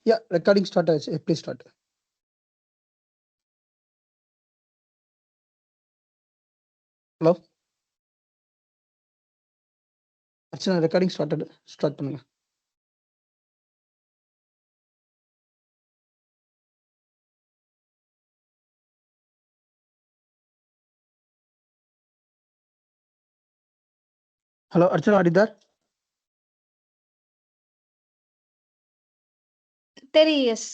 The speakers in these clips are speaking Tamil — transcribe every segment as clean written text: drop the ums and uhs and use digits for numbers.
Yeah, recording start ஆச்சு. Please start. Hello. Archana recording start பண்ணுங்க. Hello, Archana, are you there? Yes.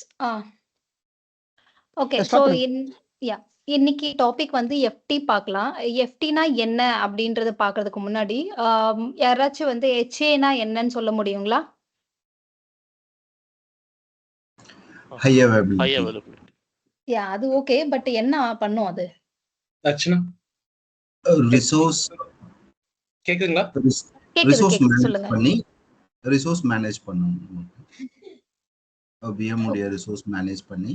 Okay. Start so பண்ணுங்க. இன்னைக்கு டாபிக் வந்து எஃப்டி பார்க்கலாம். எஃப்டினா என்ன அப்படின்றத பார்க்கறதுக்கு முன்னாடி யாராச்சும் வந்து ஹெச்ஏனா என்னன்னு சொல்ல முடியுங்களா? High availability. அது ஓகே. பட் என்ன பண்ணும் அது? அர்ச்சனா ரிசோர்ஸ் கேக்குங்களா? ரிசோர்ஸ் மேனேஜ் சொல்லுங்க. பண்ணி ரிசோர்ஸ் மேனேஜ் பண்ணணும். விஎம் உடைய ரிசோர்ஸ் மேனேஜ் பண்ணி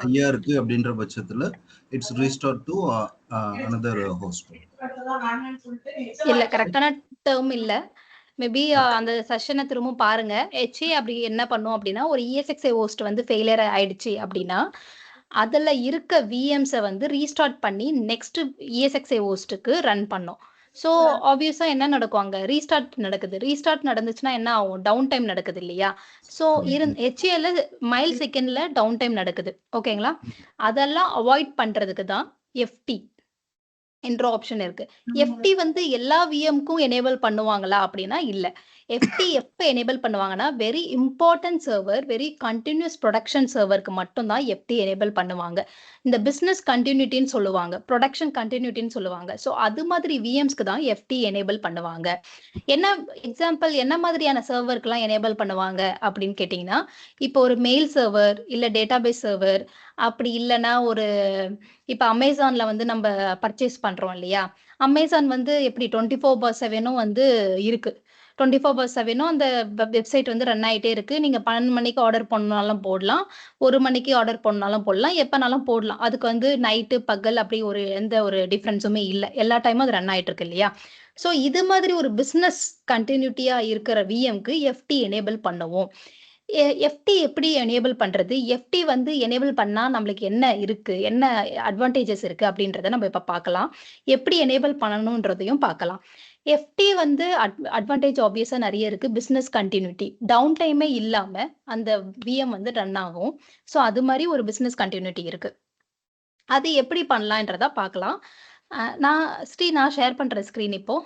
ஹையா இருக்கு அப்படின்ற பட்சத்துல it's restore to another host. இல்ல, கரெக்டான டேர்ம் இல்ல. மேபி அந்த செஷனை திரும்ப பாருங்க. ஹெச்ஏ அப்படி என்ன பண்ணும் அப்படின்னா, ஒரு இஎஸ்எக்ஸ்ஐ ஹோஸ்ட் வந்து ஃபெயிலியர் ஆயிடுச்சு அப்படின்னா அதுல இருக்க விஎம்ஸை வந்து ரீஸ்டார்ட் பண்ணி நெக்ஸ்ட் இஎஸ்எக்ஸ்ஐ ஹோஸ்ட்டுக்கு ரன் பண்ணும். ஸோ ஆப்வியஸா என்ன நடக்கும், அங்க ரீஸ்டார்ட் நடக்குது. ரீஸ்டார்ட் நடந்துச்சுன்னா என்ன ஆகும், டவுன் டைம் நடக்குது இல்லையா? ஸோ ஹெச்ஏல மைல் செகண்ட்ல டவுன் டைம் நடக்குது. ஓகேங்களா? அதெல்லாம் அவாய்ட் பண்றதுக்கு தான் எஃப்டி என்ற ஆப்ஷன் இருக்கு. எஃப்டி வந்து எல்லா விஎம்க்கும் எனேபிள் பண்ணுவாங்களா அப்படின்னா இல்ல. எஃப்டி எப்ப எனேபிள் பண்ணுவாங்கன்னா very important server, very continuous production சர்வருக்கு மட்டும் தான் எஃப்டி எனேபிள் பண்ணுவாங்க. இந்த பிசினஸ் கண்டினியூட்டின்னு சொல்லுவாங்க, ப்ரொடக்ஷன் கண்டினியூட்டின்னு சொல்லுவாங்க. ஸோ அது மாதிரி விஎம்ஸ்க்கு தான் எஃப்டி எனேபிள் பண்ணுவாங்க. என்ன எக்ஸாம்பிள், என்ன மாதிரியான சர்வருக்குலாம் எனேபிள் பண்ணுவாங்க அப்படின்னு கேட்டிங்கன்னா, இப்போ ஒரு மெயில் சர்வர் இல்லை டேட்டாபேஸ் சர்வர், அப்படி இல்லைன்னா ஒரு இப்போ அமேசான்ல வந்து நம்ம பர்ச்சேஸ் பண்றோம் இல்லையா? அமேசான் வந்து எப்படி 24/7 வந்து இருக்கு. 24/7 அந்த வெப்சைட் வந்து ரன் ஆயிட்டே இருக்கு. நீங்க 12 மணிக்கு ஆர்டர் பண்ணாலும் போடலாம், 1 மணிக்கு ஆர்டர் பண்ணாலும் போடலாம், எப்பனாலும் போடலாம். அதுக்கு வந்து நைட்டு பகல் அப்படி எந்த ஒரு டிஃபரன்ஸுமே இல்லை. எல்லா டைமும் அது ரன் ஆயிட்டு இருக்கு இல்லையா? ஸோ இது மாதிரி ஒரு பிசினஸ் கண்டினியூட்டியா இருக்கிற விஎம்க்கு எஃப்டி எனேபிள் பண்ணுவோம். எஃப்டி எப்படி எனேபிள் பண்றது, எஃப்டி வந்து எனேபிள் பண்ணா நம்மளுக்கு என்ன இருக்கு, என்ன அட்வான்டேஜஸ் இருக்கு அப்படின்றத நம்ம இப்ப பார்க்கலாம். எப்படி எனேபிள் பண்ணணும்ன்றதையும் பார்க்கலாம். எஃப்டி வந்து அட்வான்டேஜ் ஆப்வியஸா நிறைய இருக்கு. பிசினஸ் கண்டினியூட்டி, டவுன் டைமே இல்லாம அந்த விஎம் வந்து ரன் ஆகும். ஸோ அது மாதிரி ஒரு பிசினஸ் கண்டினியூட்டி இருக்கு. அது எப்படி பண்ணலான்றதா பார்க்கலாம். நான் ஷேர் பண்ற ஸ்கிரீன் இப்போ.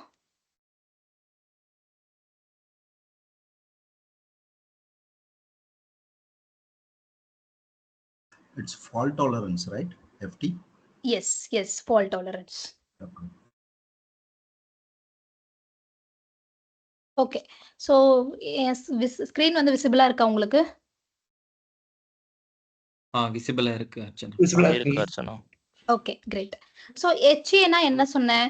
It's fault tolerance, right? FT? Yes, fault tolerance. Okay. So screen வந்து விசிபிளா இருக்கா உங்களுக்கு? விசிபிளா இருக்கு அர்ச்சனா. Okay, great. ஸோ ஹெச்ஏனா என்ன சொன்னேன்,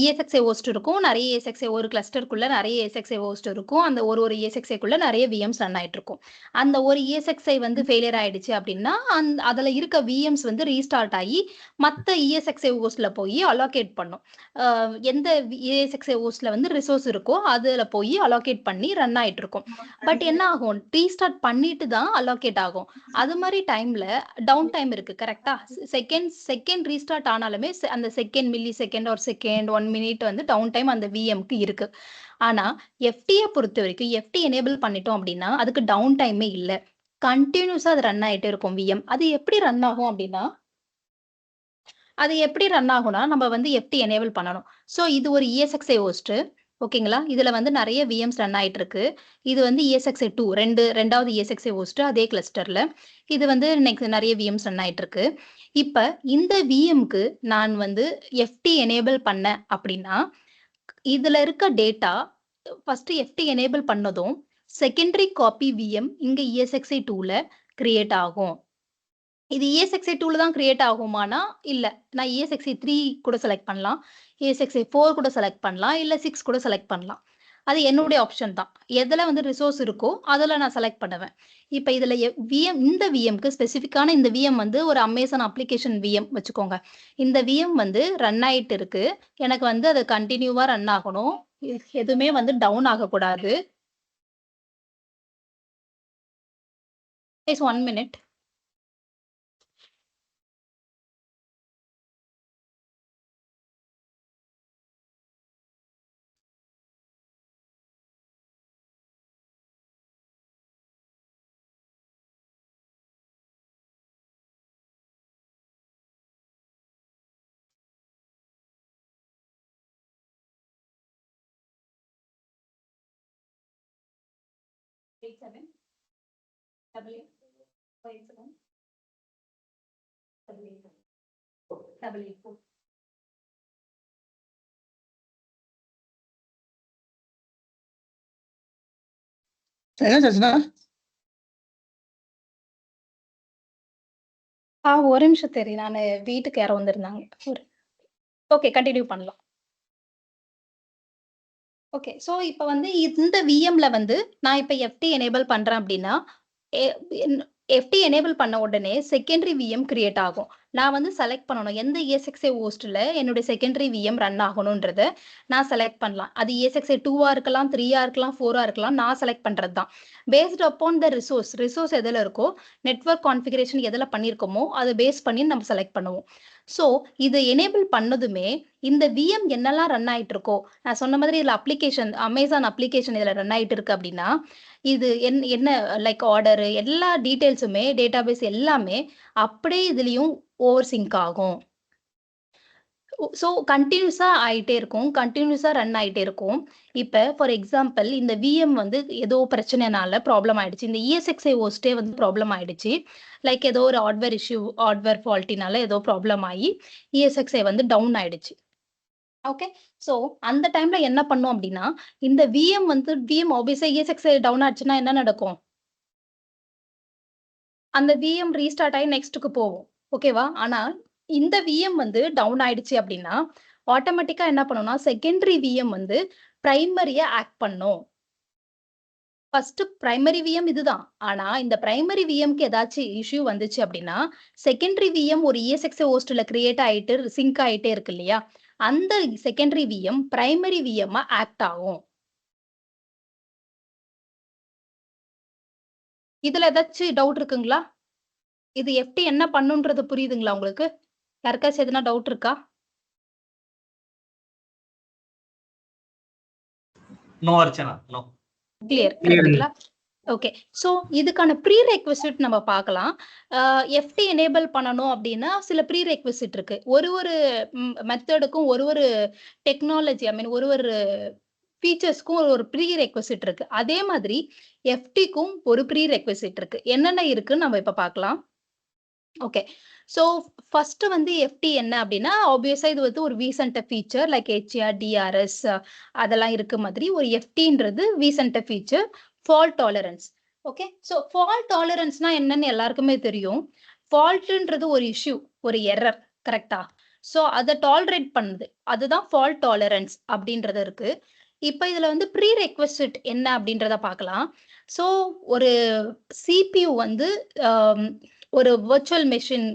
இஎஸ்எக்ஸ்ஐ ஹோஸ்ட் இருக்கும். நிறைய இஎஸ்எக்ஸ்ஐ ஒரு கிளஸ்டருக்குள்ள நிறைய இஎஸ்எக்ஸ்ஐ ஹோஸ்ட் இருக்கும். அந்த ஒரு இஎஸ்எக்ஸ்ஐக்குள்ள நிறைய விஎம்ஸ் ரன் ஆயிட்டு இருக்கும். அந்த ஒரு இஎஸ்எக்ஸ்ஐ வந்து ஃபெயிலியர் ஆயிடுச்சு அப்படின்னா அதுல இருக்க விஎம்ஸ் வந்து ரீஸ்டார்ட் ஆகி மற்ற இஎஸ்எக்ஸ்ஐ ஹோஸ்ட்ல போய் அலோகேட் பண்ணும். எந்த இஎஸ்எக்ஸ்ஐ ஹோஸ்ட்ல வந்து ரிசோர்ஸ் இருக்கோ அதுல போய் அலோகேட் பண்ணி ரன் ஆயிட்டு இருக்கும். பட் என்ன ஆகும், ரீஸ்டார்ட் பண்ணிட்டு தான் அலோகேட் ஆகும். அது மாதிரி டைம்ல டவுன் டைம் இருக்கு. கரெக்டா? செகண்ட் ரீஸ்டார்ட் ஆனாலுமே அந்த செகண்ட் மில்லி செகண்ட் ஒரு செகண்ட் 1 மினிட் வந்து டவுன் டைம் அந்த விஎம்க்கு இருக்கு. ஆனா எஃப்டியை பொறுத்த வரைக்கும் எஃப்டி எனேபிள் பண்ணிட்டோம் அப்படின்னா அதுக்கு டவுன் டைமே இல்லை. கண்டினியூஸா அது ரன் ஆயிட்டே இருக்கும் விஎம். அது எப்படி ரன் ஆகும் அப்படின்னா, நம்ம வந்து எஃப்டி எனேபிள் பண்ணணும். ஸோ இது ஒரு இஎஸ்எக்ஸ்ஐ ஹோஸ்ட். ஓகேங்களா? இதுல வந்து நிறைய விஎம்ஸ் ரன் ஆயிட்டு இருக்கு. இது வந்து இஎஸ்எக்ஸ்ஐ 2 ரெண்டாவது இஎஸ்எக்ஸ்ஐ ஹோஸ்ட் அதே கிளஸ்டர்ல. இது வந்து நெக்ஸ்ட் நிறைய விஎம்ஸ் ரன் ஆயிட்டு இருக்கு. இப்ப இந்த விஎம்க்கு நான் வந்து எஃப்டி எனேபிள் பண்ண அப்படின்னா இதுல இருக்க டேட்டா ஃபர்ஸ்ட் எஃப்டி எனேபிள் பண்ணதும் செகண்டரி காப்பி விஎம் இங்க இஎஸ்எக்ஸ்ஐ 2ல கிரியேட் ஆகும். இது இஎஸ்எக்ஸ்ஐ 2ல தான் கிரியேட் ஆகுமானா இல்ல, நான் இஎஸ்எக்ஸ்ஐ 3 கூட செலக்ட் பண்ணலாம், இஎஸ்எக்ஸ்ஐ 4 கூட செலக்ட் பண்ணலாம், இல்ல 6 கூட செலக்ட் பண்ணலாம். அது என்னுடைய ஆப்ஷன் தான். எதுல வந்து ரிசோர்ஸ் இருக்கோ அதுல நான் செலக்ட் பண்ணுவேன். இப்ப இதுல இந்த விஎம்க்கு ஸ்பெசிஃபிக்கான இந்த விஎம் வந்து ஒரு அமேசான் அப்ளிகேஷன் விஎம் வச்சுக்கோங்க. இந்த விஎம் வந்து ரன் ஆயிட்டு இருக்கு. எனக்கு வந்து அது கண்டினியூவா ரன் ஆகணும், எதுவுமே வந்து டவுன் ஆகக்கூடாது. Guys, 1 minute. Eight, 7. Double 8. 5, 7. Double 8. Double 8, 4. என்னாச்சுன்னா ஒரு நிமிஷம் தெரியும். நான் வீட்டுக்கு யாரோ வந்திருந்தாங்க. ஓகே, கண்டினியூ பண்ணலாம். ஓகே. ஸோ இப்போ வந்து இந்த விஎம்ல வந்து நான் இப்போ எஃப்டி எனேபிள் பண்றேன் அப்படின்னா எஃப்டி எனேபிள் பண்ண உடனே செகண்டரி விஎம் கிரியேட் ஆகும். நான் வந்து செலக்ட் பண்ணணும் எந்த ESXi ஹோஸ்ட்ல என்னுடைய செகண்டரி விஎம் ரன் ஆகணும்ன்றத நான் செலக்ட் பண்ணலாம். அது ESXi 2ஆ இருக்கலாம், 3ஆ இருக்கலாம், 4ஆ இருக்கலாம். நான் செலக்ட் பண்றது தான். பேஸ்ட் அப்பான் த ரிசோர்ஸ் எதில் இருக்கோ, நெட்வொர்க் கான்ஃபிகரேஷன் எதில் பண்ணியிருக்கோமோ அதை பேஸ் பண்ணி நம்ம செலக்ட் பண்ணுவோம். ஸோ இது எனேபிள் பண்ணதுமே இந்த விஎம் என்னெல்லாம் ரன் ஆயிட்டு இருக்கோ, நான் சொன்ன மாதிரி இதில் அப்ளிகேஷன் அமேசான் அப்ளிகேஷன் இதில் ரன் ஆயிட்டு இருக்கு அப்படின்னா இது என்ன லைக் ஆர்டரு எல்லா டீட்டெயில்ஸுமே டேட்டாபேஸ் எல்லாமே அப்படியே இதுலயும் ஓவர் சிங்க் ஆகும். ஸோ கண்டினியூஸா ஆயிட்டே இருக்கும், கண்டினியூஸா ரன் ஆயிட்டே இருக்கும். இப்போ ஃபார் எக்ஸாம்பிள் இந்த விஎம் வந்து ஏதோ பிரச்சனைனால ப்ராப்ளம் ஆயிடுச்சு, இந்த ESXi ஹோஸ்டே வந்து ப்ராப்ளம் ஆயிடுச்சு. லைக் ஏதோ ஒரு ஹார்ட்வேர் இஷ்யூ, ஹார்ட்வேர் ஃபால்ட்டினால ஏதோ ப்ராப்ளம் ஆகி ESXi வந்து டவுன் ஆயிடுச்சு. ஓகே. ஸோ அந்த டைம்ல என்ன பண்ணும் அப்படின்னா இந்த விஎம் ஆப்வியஸா ESXi டவுன் ஆச்சுன்னா என்ன நடக்கும்? அந்த விஎம் ரீஸ்டார்ட் ஆகி நெக்ஸ்ட்டுக்கு போகும். ஓகேவா? ஆனா இந்த விஎம் வந்து டவுன் ஆயிடுச்சு அப்படின்னா ஆட்டோமேட்டிக்கா என்ன பண்ணும்னா செகண்டரி விஎம் வந்து பிரைமரியா ஆக்ட் பண்ணும். ஃபர்ஸ்ட் பிரைமரி விஎம் இதுதான். ஆனா இந்த பிரைமரி விஎம்க்கு ஏதாச்சும் இஷ்யூ வந்துச்சு அப்படின்னா செகண்டரி விஎம் ஒரு ESXi ஹோஸ்ட்ல கிரியேட் ஆயிட்டு சிங்க் ஆயிட்டே இருக்கு இல்லையா, அந்த secondary VM primary VM act ஆகும். இதுல ஏதாச்சும் டவுட் இருக்குங்களா? இது எஃப்டி என்ன பண்ணுன்றது புரியுதுங்களா உங்களுக்கு? யாருக்காச்சும் எதுனா டவுட் இருக்கா? No Archana, no. கிளியர் கரெக்ட்டுங்களா? ஓகே. ஸோ இதுக்கான ப்ரீ ரெக்வசிட் நம்ம பார்க்கலாம். எஃப்டி எனேபிள் பண்ணணும் அப்படின்னா சில ப்ரீ ரெக்வசிட் இருக்கு. ஒரு மெத்தடுக்கும் ஒரு டெக்னாலஜி ஒரு ஃபீச்சர்ஸ்க்கும் ஒரு ப்ரீ ரெக்வசிட் இருக்கு. அதே மாதிரி எஃப்டிக்கும் ஒரு ப்ரீ ரெக்வசிட் இருக்கு. என்னென்ன இருக்குன்னு நம்ம இப்ப பார்க்கலாம். ஓகே. ஸோ ஃபர்ஸ்ட் வந்து எஃப்டி என்ன அப்படின்னா ஆப்வியஸா இது வந்து ஒரு வீசன்ட் ஃபீச்சர் லைக் HCR, DRS அதெல்லாம் இருக்க மாதிரி ஒரு எஃப்டின்றது வீசன்ட் feature. Fault tolerance. Okay. So fault டாலரன்ஸ்னா என்னன்னு எல்லாருக்குமே தெரியும். ஃபால்ட்ன்றது ஒரு இஷ்யூ, ஒரு எரர், கரெக்டா? ஸோ அதை டாலரேட் பண்ணுது, அதுதான் ஃபால்ட் டாலரன்ஸ் அப்படின்றது இருக்கு. இப்போ இதுல வந்து ப்ரீ ரெக்வசிட் என்ன அப்படின்றத பார்க்கலாம். ஸோ ஒரு CPU வந்து ஒரு வர்ச்சுவல் மெஷின்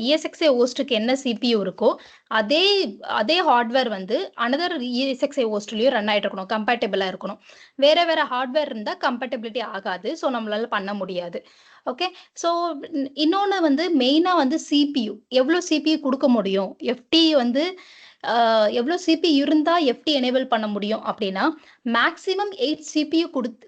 ESXi ஹோஸ்டுக்கு என்ன CPU இருக்கோ அதே ஹார்ட்வேர் வந்து அனதர் ESXi ஹோஸ்ட்லயும் ரன் ஆயிட்டு இருக்கணும், கம்பேட்டபிளா இருக்கணும். வேற ஹார்ட்வேர் இருந்தா கம்பேட்டபிலிட்டி ஆகாது, ஸோ நம்மளால பண்ண முடியாது. ஓகே. ஸோ இன்னொன்னு வந்து மெயினா வந்து CPU எவ்வளவு CPU கொடுக்க முடியும், எஃப்டி வந்து எவ்வளவு CPU இருந்தா எஃப்டி எனேபிள் பண்ண முடியும் அப்படின்னா மேக்ஸிமம் 8 CPU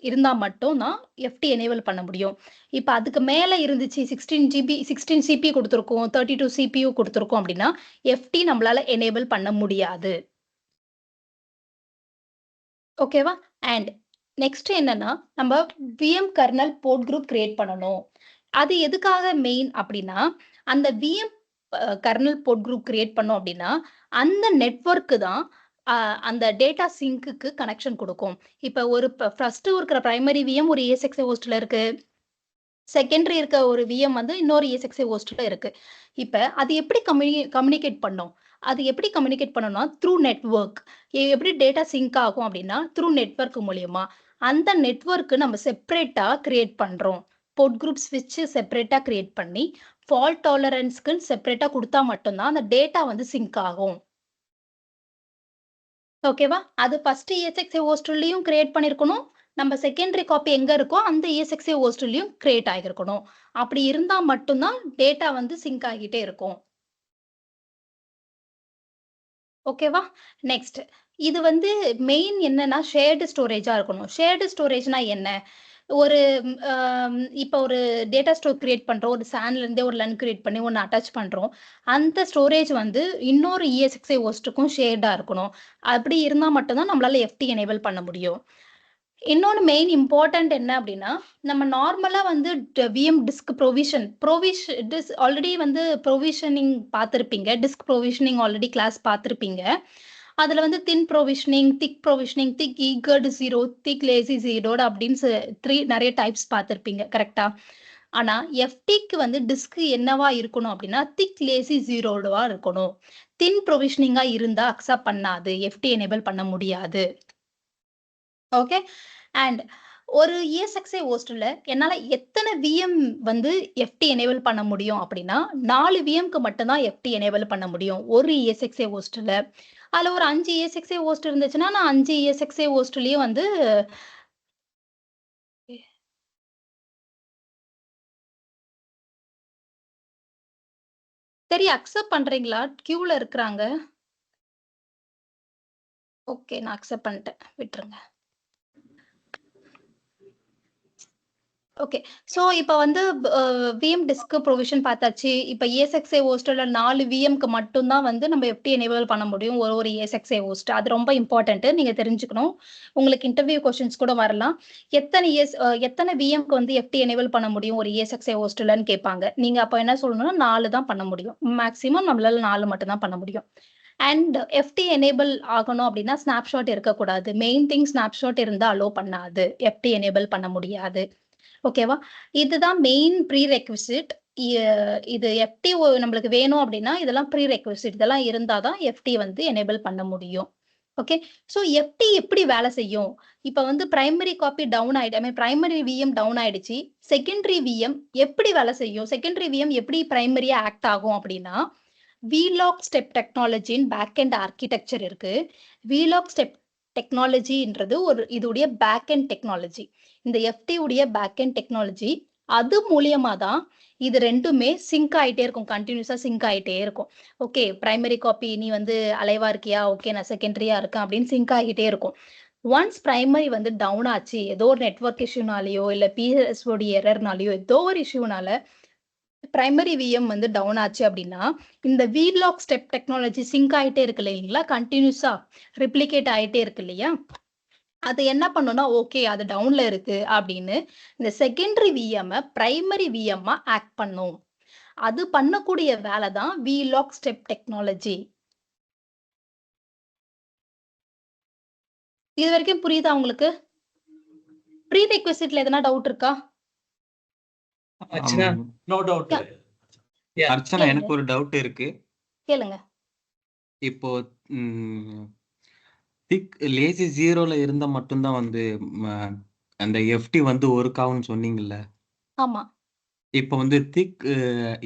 இருந்தா மட்டும் தான் எஃப்டி எனேபிள் பண்ண முடியும். இப்போ அதுக்கு மேல இருந்துச்சு 16 CPU கொடுத்துருக்கோம், 32 CPU கொடுத்துருக்கோம் அப்படின்னா எஃப்டி நம்மளால எனேபிள் பண்ண முடியாது. ஓகேவா? அண்ட் நெக்ஸ்ட் என்னன்னா நம்ம VM kernel port group create பண்ணணும். அது எதுக்காக மெயின் அப்படின்னா அந்த VM kernel port group create பண்ணோம் அப்படின்னா அந்த நெட்வொர்க்கு தான் அந்த டேட்டா சிங்க்குக்கு கனெக்ஷன் கொடுக்கும். இப்போ ஒரு ஃபர்ஸ்ட் இருக்கிற பிரைமரி விஎம் ஒரு ESXi ஹோஸ்ட்ல இருக்கு, செகண்டரி இருக்க ஒரு விஎம் வந்து இன்னொரு ESXi ஹோஸ்ட்ல இருக்கு. இப்போ அது எப்படி கம்யூனிகேட் பண்ணும்? அது எப்படி கம்யூனிகேட் பண்ணணும்னா த்ரூ நெட்வொர்க். எப்படி டேட்டா சிங்க் ஆகும் அப்படின்னா த்ரூ நெட்வொர்க் மூலியமா. அந்த நெட்வொர்க்கு நம்ம செப்பரேட்டா கிரியேட் பண்றோம். போர்ட் குரூப் ஸ்விட்ச் செப்பரேட்டா கிரியேட் பண்ணி ஃபால்ட் டாலரன்ஸ்க்கு செப்பரேட்டா கொடுத்தா மட்டும்தான் அந்த டேட்டா வந்து சிங்க் ஆகும். ஓகேவா? அது ஃபர்ஸ்ட் ESXi ஹோஸ்ட்லயும் கிரியேட் பண்ணிருக்கணும், நம்ம செகண்டரி காப்பி எங்க இருக்கோ அந்த ESXi ஹோஸ்ட்லயும் கிரியேட் ஆகிருக்கணும். அப்படி இருந்தா மட்டும்தான் டேட்டா வந்து சிங்க் ஆகிட்டே இருக்கும். ஓகேவா? நெக்ஸ்ட் இது வந்து மெயின் என்னன்னா ஷேர்டு ஸ்டோரேஜா இருக்கணும். ஷேர்டு ஸ்டோரேஜ்னா என்ன? ஒரு இப்போ ஒரு டேட்டா ஸ்டோர் கிரியேட் பண்றோம். ஒரு SANல இருந்தே ஒரு LUN கிரியேட் பண்ணி ஒன்னு அட்டாச் பண்றோம். அந்த ஸ்டோரேஜ் வந்து இன்னொரு ESXi ஹோஸ்டுக்கும் ஷேர்டா இருக்கணும். அப்படி இருந்தா மட்டும் தான் நம்மளால FT எனேபிள் பண்ண முடியும். இன்னொன்னு மெயின் இம்பார்ட்டன்ட் என்ன அப்படின்னா, நம்ம நார்மலா வந்து VM டிஸ்க் ப்ரொவிஷன் ஆல்ரெடி வந்து ப்ரொவிஷனிங் பார்த்திருப்பீங்க. டிஸ்க் ப்ரொவிஷனிங் ஆல்ரெடி கிளாஸ் பார்த்திருப்பீங்க. அதுல வந்து திக் ப்ரொவிஷனிங், திக் ஈகர்டு 0, திக் லேசி 0 அப்படின்னு 3 நிறைய டைப்ஸ் பார்த்திருப்பீங்க. கரெக்டா? ஆனா FTக்கு வந்து டிஸ்க் என்னவா இருக்கணும் அப்படின்னா திக் லேசி 0வா இருக்கணும். தின் ப்ரொவிஷனிங்கா இருந்தா அக்செப்ட் பண்ணாது. FT எனேபிள் பண்ண முடியாது. ஓகே. அண்ட் ஒரு ESXi ஹோஸ்ட்ல என்னால எத்தனை VM வந்து FT எனேபிள் பண்ண முடியும் அப்படின்னா 4 VMக்கு மட்டும் தான் FT எனேபிள் பண்ண முடியும் ஒரு ESXi ஹோஸ்ட்ல. அதுல ஒரு 5 ESXi ஹோஸ்ட் இருந்துச்சுன்னா நான் 5 ESXi ஹோஸ்ட்லயும் வந்து சரி அக்செப்ட் பண்றீங்களா? கியூல இருக்கிறாங்க. ஓகே நான் அக்செப்ட் பண்ணிட்டேன். விட்டுருங்க. ஓகே. சோ இப்ப வந்து VM டிஸ்க் ப்ரொவிஷன் பார்த்தாச்சு. இப்ப ESXi ஹோஸ்ட்ல 4 VMக்கு மட்டும் தான் வந்து நம்ம FT எனேபிள் பண்ண முடியும் ஒரு ESXi ஹோஸ்ட். அது ரொம்ப இம்பார்ட்டன்ட். நீங்க தெரிஞ்சுக்கணும். உங்களுக்கு இன்டர்வியூ क्वेश्चंस கூட வரலாம். எத்தனை VMக்கு வந்து FT எனேபிள் பண்ண முடியும் ஒரு ESXi ஹோஸ்ட்லன்னு கேட்பாங்க. நீங்க அப்ப என்ன சொல்லணும்னா 4 தான் பண்ண முடியும். மேக்ஸிமம் நம்மளால 4 மட்டும் தான் பண்ண முடியும். அண்ட் FT எனேபிள் ஆகணும் அப்படின்னா ஸ்னாப்ஷாட் இருக்கக்கூடாது. மெயின் திங் ஸ்னாப்ஷாட் இருந்தா அலோ பண்ணாது. FT எனேபிள் பண்ண முடியாது. ஓகேவா? இதுதான் மெயின் ப்ரீ ரெக்விசிட். இது FT நம்மளுக்கு வேணும் அப்படின்னா இதெல்லாம் ப்ரீ ரெக்விசிட். இதெல்லாம் இருந்தாதான் FT வந்து எனேபிள் பண்ண முடியும். ஓகே. சோ FT எப்படி வேலை செய்யும்? இப்ப வந்து primary copy down primary VM down ஆயிடுச்சு. செகண்டரி VM எப்படி வேலை செய்யும்? செகண்டரி VM எப்படி பிரைமரியா ஆக்ட் ஆகும் அப்படின்னா vlog ஸ்டெப் டெக்னாலஜின்னு பேக் அண்ட் ஆர்கிடெக்சர் இருக்கு. vlog ஸ்டெப் டெக்னாலஜின்றது இதுடைய பேக் அண்ட் டெக்னாலஜி. இந்த FT உடைய பேக் அண்ட் டெக்னாலஜி அது மூலியமா தான் இது ரெண்டுமே சிங்க் ஆயிட்டே இருக்கும். கண்டினியூஸா சிங்க் ஆயிட்டே இருக்கும். ஓகே பிரைமரி காப்பி நீ வந்து அலைவா இருக்கியா? ஓகே நான் செகண்டரியா இருக்கேன் அப்படின்னு சிங்க் ஆகிட்டே இருக்கும். ஒன்ஸ் பிரைமரி வந்து டவுன் ஆச்சு ஏதோ ஒரு நெட்வொர்க் இஷ்யூனாலேயோ இல்ல PS உடைய எரர்னாலேயோ ஏதோ ஒரு இஷ்யூனால பிரைமரி VM வந்து டவுன் ஆச்சு அப்படின்னா இந்த vlog ஸ்டெப் டெக்னாலஜி சிங்க் ஆயிட்டே இருக்கு இல்லைங்களா? கண்டினியூஸா ரிப்ளிகேட் ஆயிட்டே இருக்கு இல்லையா? அது என்ன பண்ணும்னா ஓகே அது டவுன்ல இருக்கு அப்படின்னு இந்த secondary VM primary VM act பண்ணும். அது பண்ணக்கூடிய வேலை தான் vlog ஸ்டெப் டெக்னாலஜி. இது வரைக்கும் புரியுதா உங்களுக்கு? ப்ரீ ரெக்விசிட்ல எதனா டவுட் இருக்கா? Archana no doubt. Yeah. Archana கேளுங்க. எனக்கு ஒரு டவுட் இருக்கு. கேளுங்க. இப்போ திக் லேசி 0ல இருந்தா மட்டும்தான் வந்து அந்த FT வந்து ஒர்க் ஆகும்னு சொன்னீங்கல்ல. ஆமா. இப்போ வந்து திக்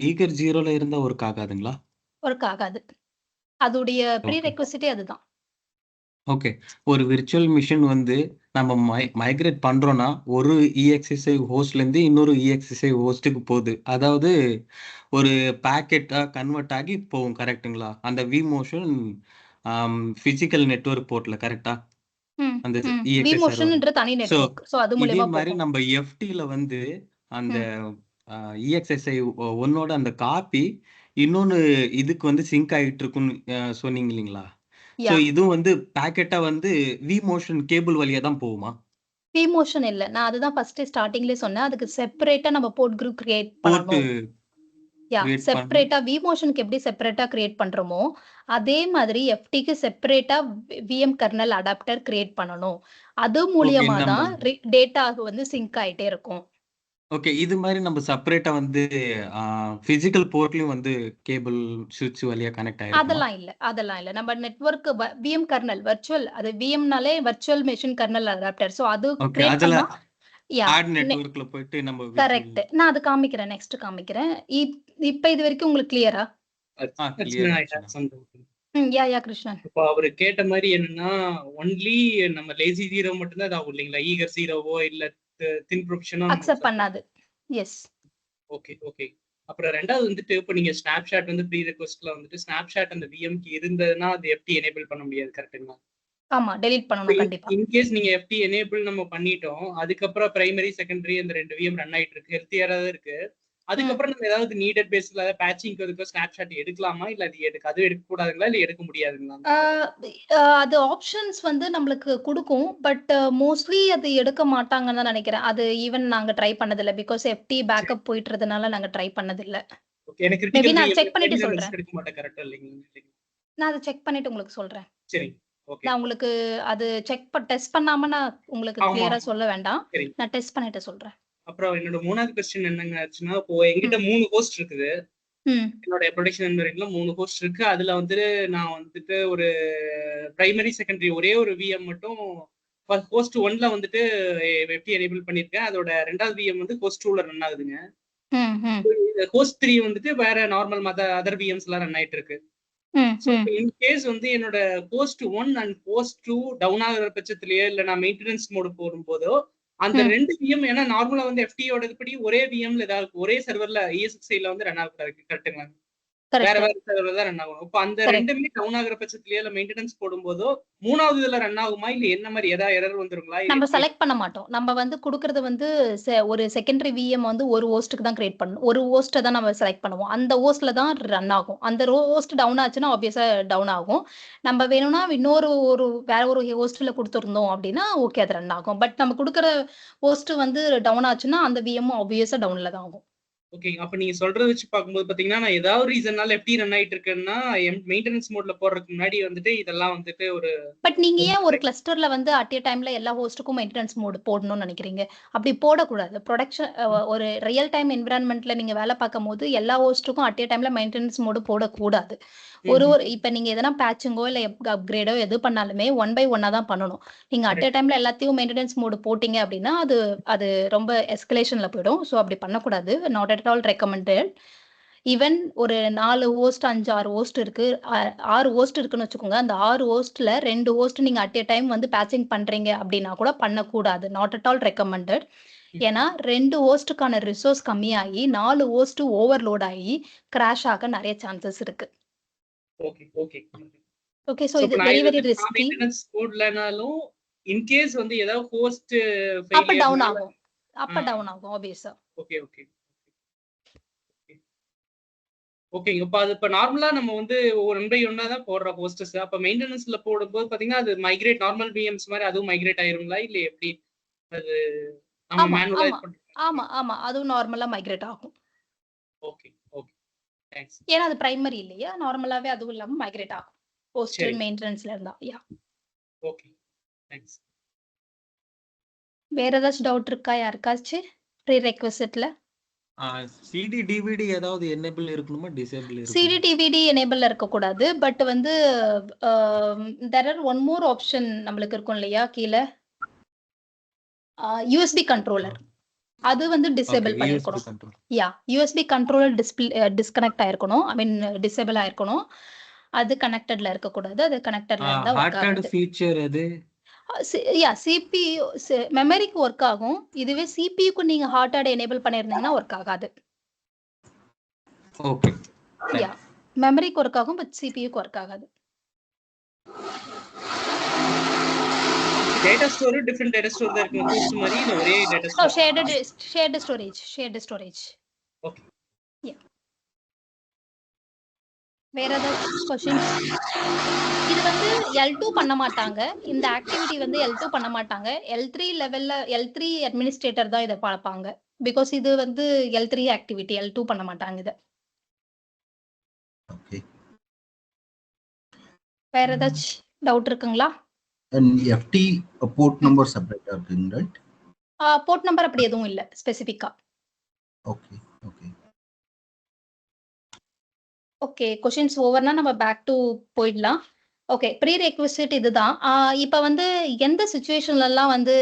ஈகர் 0ல இருந்தா ஒர்க் ஆகாதுங்களா? ஒர்க் ஆகாது. அதுடைய ப்ரீ ஓகே. ரெக்விசிட்டே அதுதான். ஓகே. ஒரு விர்ச்சுவல் மிஷின் வந்து நம்ம மைக்ரேட் பண்றோம்னா ஒரு EXSI ஹோஸ்ட்ல இருந்து இன்னொரு EXSI ஹோஸ்டுக்கு போகுது. அதாவது ஒரு பாக்கெட்டா கன்வெர்ட் ஆகி போகும். கரெக்ட்டுங்களா? அந்த vMotion பிசிக்கல் நெட்வொர்க் போர்ட்ல கரெக்ட்டா? அந்த EXSI சர்வர். vMotionன்ற தனி சோ நெட்வொர்க். சோ அது இதே மூலமா மாதிரி போகும். நம்ம FTல வந்து அந்த EXSI ஒன்னோட அந்த காப்பி இன்னொன்னு இதுக்கு வந்து சிங்க் ஆயிட்டு இருக்குன்னு சொன்னீங்க இல்லைங்களா? So yeah. இதுவும் வந்து பாக்கெட்டா வந்து vMotion கேபிள் வழியா தான் போகுமா? vMotion இல்ல. நான் அதுதான் ஃபர்ஸ்ட் ஸ்டார்டிங்லயே சொன்னேன். அதுக்கு செப்பரேட்டா நம்ம போர்ட் குரூப் கிரியேட் போர்ட் பண்ணணும். யா கிரியேட் பண்ணி செப்பரேட்டா vMotionக்கு எப்படி செப்பரேட்டா கிரியேட் பண்றோமோ அதே மாதிரி FTக்கு செப்பரேட்டா VM கர்னல் அடாப்டர் கிரியேட் பண்ணணும். அது ஓகே. மூலியமா நம்ம தான் டேட்டா வந்து சிங்க் ஆயிட்டே இருக்கும். ஓகே. இது மாதிரி நம்ம செப்பரேட்டா வந்து பிசிக்கல் போர்ட்லயும் வந்து கேபிள் சுவிட்ச் வழியா கனெக்ட் ஆயிருக்குமா? அதெல்லாம் இல்ல. நம்ம நெட்வொர்க் VM கர்னல் அது VMனாலே virtual machine kernel adapter. So அது ஓகே. கிரியேட் அதுல பண்ணா யா ஆட் நெட்வொர்க்ல போயிட்டு நம்ம விர்ச்சுவல் கரெக்ட். நான் அது காமிக்கிறேன். நெக்ஸ்ட் காமிக்கிறேன். இப்ப இது வரைக்கும் உங்களுக்கு கிளியரா? கிளியர் Archana, I ஆச்சுனா. have some doubt. யா கிருஷ்ணன். இப்போ அவரு கேட்ட மாதிரி என்னன்னா ஒன்லி நம்ம லேசி ஜீரோ மட்டும்தான் இதாகும் இல்லைங்களா? ஈகர் ஜீரோவோ இல்ல தின் ப்ரொஃபஷனோ அக்செப்ட் பண்ணாது. எஸ். Okay okay. அப்புறம் ரெண்டாவது வந்துட்டு இப்போ நீங்க ஸ்னாப்ஷாட் வந்து ப்ரீ ரெக்வெஸ்ட்ல வந்துட்டு ஸ்னாப்ஷாட் அந்த விஎம்க்கு இருந்ததுன்னா அது எஃப்டி எனேபிள் பண்ண முடியாது கரெக்ட்டுங்களா? ஆமா டெலீட் பண்ணணும் கண்டிப்பா. இன்கேஸ் நீங்க எஃப்டி எனேபிள் நம்ம பண்ணிட்டோம், அதுக்கப்புறம் பிரைமரி செகண்டரி அந்த 2 விஎம் ரன் ஆயிட்டு இருக்கு, ஹெல்த்தியரா தான் இருக்கு. அதுக்கப்புறம் நம்ம ஏதாவது நீடட் பேஸ்ல பேட்சிங்க்கு அதுக்கு ஸ்னாப்ஷாட் எடுக்கலாமா இல்ல அது எடுக்க கூடாதுங்களா இல்ல எடுக்க முடியாதுங்களா? அது ஆப்ஷன்ஸ் வந்து நம்மளுக்கு கொடுக்கும். பட் மோஸ்ட்லி அது எடுக்க மாட்டாங்கன்னு தான் நினைக்கிறேன். அது ஈவன் நாங்க ட்ரை பண்ணதில்ல. பிகாஸ் எஃப்டி பேக்கப் போயிட்டுறதுனால நாங்க ட்ரை பண்ணதில்ல. ஓகே. எனக்கு மேபி கிரிட்டிக்கல் நான் செக் பண்ணிட்டு விஎம் சொல்றேன். எடுக்க மாட்டேன் கரெக்ட்டா இல்லைங்களா? நான் அதை செக் பண்ணிட்டு உங்களுக்கு சொல்றேன். சரி. ஓகே. நான் உங்களுக்கு அது டெஸ்ட் பண்ணாம நான் உங்களுக்கு ஆமா. கிளியரா சொல்ல வேண்டாம். சரி. நான் டெஸ்ட் பண்ணிட்டு சொல்றேன். அப்புறம் என்னோட 3வது क्वेश्चन என்னங்க ஆச்சுன்னா, இப்போ என்கிட்ட 3 ஹோஸ்ட் இருக்குது. என்னோட ப்ரொடக்ஷன் என்வைரன்மென்ட்ல 3 ஹோஸ்ட் இருக்கு. அதுல வந்துட்டு நான் வந்துட்டு ஒரு பிரைமரி செகண்டரி ஒரே ஒரு விஎம் மட்டும் ஹோஸ்ட் 1ல வந்துட்டு எஃப்டி எனேபிள் பண்ணிருக்கேன். அதோட 2வது விஎம் வந்து ஹோஸ்ட் 2ல ரன் ஆகுதுங்க. ஹோஸ்ட் 3 வந்துட்டு வேற நார்மல் அதர் விஎம்ஸ் எல்லாம் ரன் ஆயிட்டு இருக்கு. இன் கேஸ் வந்து என்னோட ஹோஸ்ட் 1 அண்ட் ஹோஸ்ட் 2 டவுன் ஆகுற பட்சத்திலேயே இல்ல நான் மெயின்டெனன்ஸ் மோடு போடும்போதோ அந்த 2 விஎம் ஏன்னா நார்மலா வந்து எஃப்டியோட படி ஒரே விஎம்ல ஏதாவது ஒரே சர்வர்ல ESXi ல வந்து ரன் ஆகக்கூடாது கரெக்ட்டுங்களா? வேற வேற சர்வர்ல தான் ரன் ஆகும். இப்போ அந்த ரெண்டுமே டவுன் ஆகுற பட்சத்திலேயே இல்ல மெயின்டெனன்ஸ் போடும்போதோ 3வது இதுல ரன் ஆகுமா இல்ல என்ன மாதிரி ஏதாவது எரர் வந்துருங்களா? நம்ம செலக்ட் பண்ண மாட்டோம். நம்ம வந்து குடுக்குறது வந்து ஒரு செகண்டரி விஎம் வந்து ஒரு ஹோஸ்ட்க்கு தான் கிரியேட் பண்ணணும். ஒரு ஹோஸ்ட்ட தான் நம்ம செலக்ட் பண்ணுவோம். அந்த ஹோஸ்ட்ல தான் ரன் ஆகும். அந்த ஹோஸ்ட் டவுன் ஆச்சுன்னா ஆப்வியஸா டவுன் ஆகும். நம்ம வேணும்னா வேற ஒரு ஹோஸ்ட்ல குடுத்திருந்தோம் அப்படின்னா ஓகே அது ரன் ஆகும். பட் நம்ம குடுக்குற ஹோஸ்ட் வந்து டவுன் ஆச்சுன்னா அந்த விஎம் ஆப்வியஸா டவுன்ல தான் ஆகும். ஓகே. அப்ப நீங்க சொல்றத வச்சு பார்க்கும்போது பாத்தீங்கன்னா நான் ஏதாவது ரீசன்னால எஃப்டி ரன் ஆயிட்டு இருக்கேன்னா மெயின்டெனன்ஸ் மோட்ல போடுறதுக்கு முன்னாடி வந்துட்டு இதெல்லாம் வந்துட்டு ஒரு பட் நீங்க ஏன் ஒரு கிளஸ்டர்ல வந்து அட் எ டைம்ல எல்லா ஹோஸ்ட்டுக்கும் மெயின்டெனன்ஸ் மோட் போடணும்னு நினைக்கிறீங்க? அப்படி போடக்கூடாது. ஒரு ரியல் டைம் என்விரான்மென்ட்ல நீங்க வேலை பார்க்கும்போது எல்லா ஹோஸ்ட்டுக்கும் அட் எ டைம்ல மெயின்டெனன்ஸ் மோட் போடக்கூடாது. இப்ப நீங்க எதனா பேட்சிங்கோ இல்ல அப்கிரேடோ எது பண்ணாலுமே 1 பை 1 தான் பண்ணணும். நீங்க அட் எ டைம்ல எல்லாத்தையும் மெயின்டெனன்ஸ் மோட் போட்டீங்க அப்படின்னா அது ரொம்ப எஸ்கலேஷன்ல போயிடும். சோ அப்படி பண்ணக்கூடாது. Not at all recommended. Even ஒரு 4 ஹோஸ்ட் 5, 6 ஹோஸ்ட் இருக்கு. 6 ஹோஸ்ட் இருக்குன்னு வச்சுக்கோங்க. அந்த 6 ஹோஸ்ட்ல 2 ஹோஸ்ட் நீங்க அட் எ டைம் வந்து பேட்சிங் பண்றீங்க அப்படின்னா கூட பண்ணக்கூடாது. Not at all recommended. ஏன்னா 2 ஹோஸ்டுக்கான ரிசோர்ஸ் கம்மியாகி 4 ஹோஸ்ட் ஓவர்லோட் ஆகி கிராஷ் ஆக நிறைய சான்சஸ் இருக்கு. Okay okay okay. சோ இது வெரி வெரி ரிஸ்கி. மெயின்டெனன்ஸ் போடலனாலும் இன் கேஸ் வந்து ஏதாவது ஹோஸ்ட் அப்ப டவுன் ஆகும். ஆப்வியஸா. Okay okay okay. இப்ப அது இப்ப நார்மலா நம்ம வந்து ஒரு 1 பை 1 தான் போடுற ஹோஸ்டஸ். அப்ப மெயின்டெனன்ஸ்ல போடும்போது பாத்தீங்கன்னா அது மைக்ரேட் நார்மல் விஎம்ஸ் மாதிரி அதுவும் மைக்ரேட் ஆயிருங்களா இல்ல எப்படி? அது நம்ம மேனுவலா ஆமா அதுவும் நார்மலா மைக்ரேட் ஆகும். Okay okay thanks. ஏன்னா அது பிரைமரி இல்லையா? நார்மலாவே அதுவும் இல்லாம மைக்ரேட் ஆகும். ஹோஸ்ட் மெயின்டெனன்ஸ்ல இருந்தா. யா. Okay thanks. வேற ஏதாச்சும் டவுட் இருக்கா யாருக்காச்சும் ப்ரீ ரெக்வெஸ்ட்ல? சிடி டிவிடி ஏதாவது எனேபிள் இருக்கணுமா டிசேபிள் இருக்கணுமா? சிடி டிவிடி எனேபிள்ல இருக்க கூடாது. பட் வந்து there are one more option நம்மளுக்கு இருக்கும் இல்லையா கீழ USB கண்ட்ரோலர். அது வந்து டிசேபிள் பண்ணிருக்கணும். USB கண்ட்ரோலர் டிஸ்கனெக்ட் ஆயிருக்கணும். ஐ மீன் டிசேபிள் ஆயிருக்கணும். அது கனெக்டட்ல இருக்க கூடாது. அது கனெக்டட்ல இருந்தா வொர்க் ஆகாது. ஃபீச்சர் அது CPU மெமரிக்கு வொர்க் ஆகும். இதுவே CPUக்கு நீங்க ஹார்ட் ஹார்ட் எனேபிள் பண்ணிருந்தீங்கன்னா வொர்க் ஆகாது. ஓகே. மெமரிக்கு வொர்க் ஆகும் பட் CPUக்கு வொர்க் ஆகாது. Data store different data store தான் இருக்கு ஹோஸ்ட் மாதிரி இல்ல ஒரே data store? Shared storage. Okay. வேற ஏதாவது क्वेश्चंस? இது வந்து L2 பண்ண மாட்டாங்க. இந்த ஆக்டிவிட்டி வந்து L2 பண்ண மாட்டாங்க. L3 லெவல்ல L3 அட்மினிஸ்ட்ரேட்டர் தான் இத பார்ப்பாங்க. பிகாஸ் இது வந்து L3 ஆக்டிவிட்டி. L2 பண்ண மாட்டாங்க இத. ஓகே. வேற ஏதாச்சும் டவுட் இருக்குங்களா? And FT port number separate அப்படிங்க ரைட்? போர்ட் நம்பர் அப்படி எதுவும் இல்ல ஸ்பெசிஃபிக்கா. Okay okay okay. क्वेश्चंस ஓவர்னா நம்ம பேக் டு போயிடலாம். ஓகே. ப்ரீ ரெக்விசிட் இதுதான். இப்ப வந்து எந்த சிச்சுவேஷன்லலாம் வந்து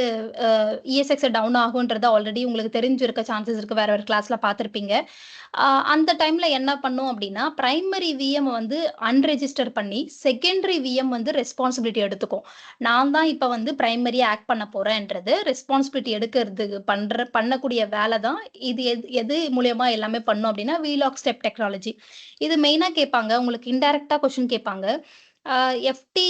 இஎஸ்எக்ஸ் டவுன் ஆகுன்றது ஆல்ரெடி உங்களுக்கு தெரிஞ்சிருக்க சான்சஸ் இருக்கு. வேற ஒரு கிளாஸ்ல பார்த்திருப்பீங்க. அந்த டைம்ல என்ன பண்ணும் அப்டின்னா, பிரைமரி விஎம் வந்து அன்ரெஜிஸ்டர் பண்ணி, செகண்டரி விஎம் வந்து ரெஸ்பான்சிபிலிட்டி எடுத்துக்கும். நான் தான் இப்ப வந்து பிரைமரியா ஆக்ட் பண்ண போறேன்றது ரெஸ்பான்சிபிலிட்டி எடுக்கிறதுக்கு பண்ணக்கூடிய வேலை தான். இது எது மூலியமா எல்லாமே பண்ணும் அப்டின்னா, வீலாக் ஸ்டெப் டெக்னாலஜி. இது மெயினா கேட்பாங்க. உங்களுக்கு இன்டைரக்ட்டா கொஸ்டின் கேட்பாங்க. எஃப்டி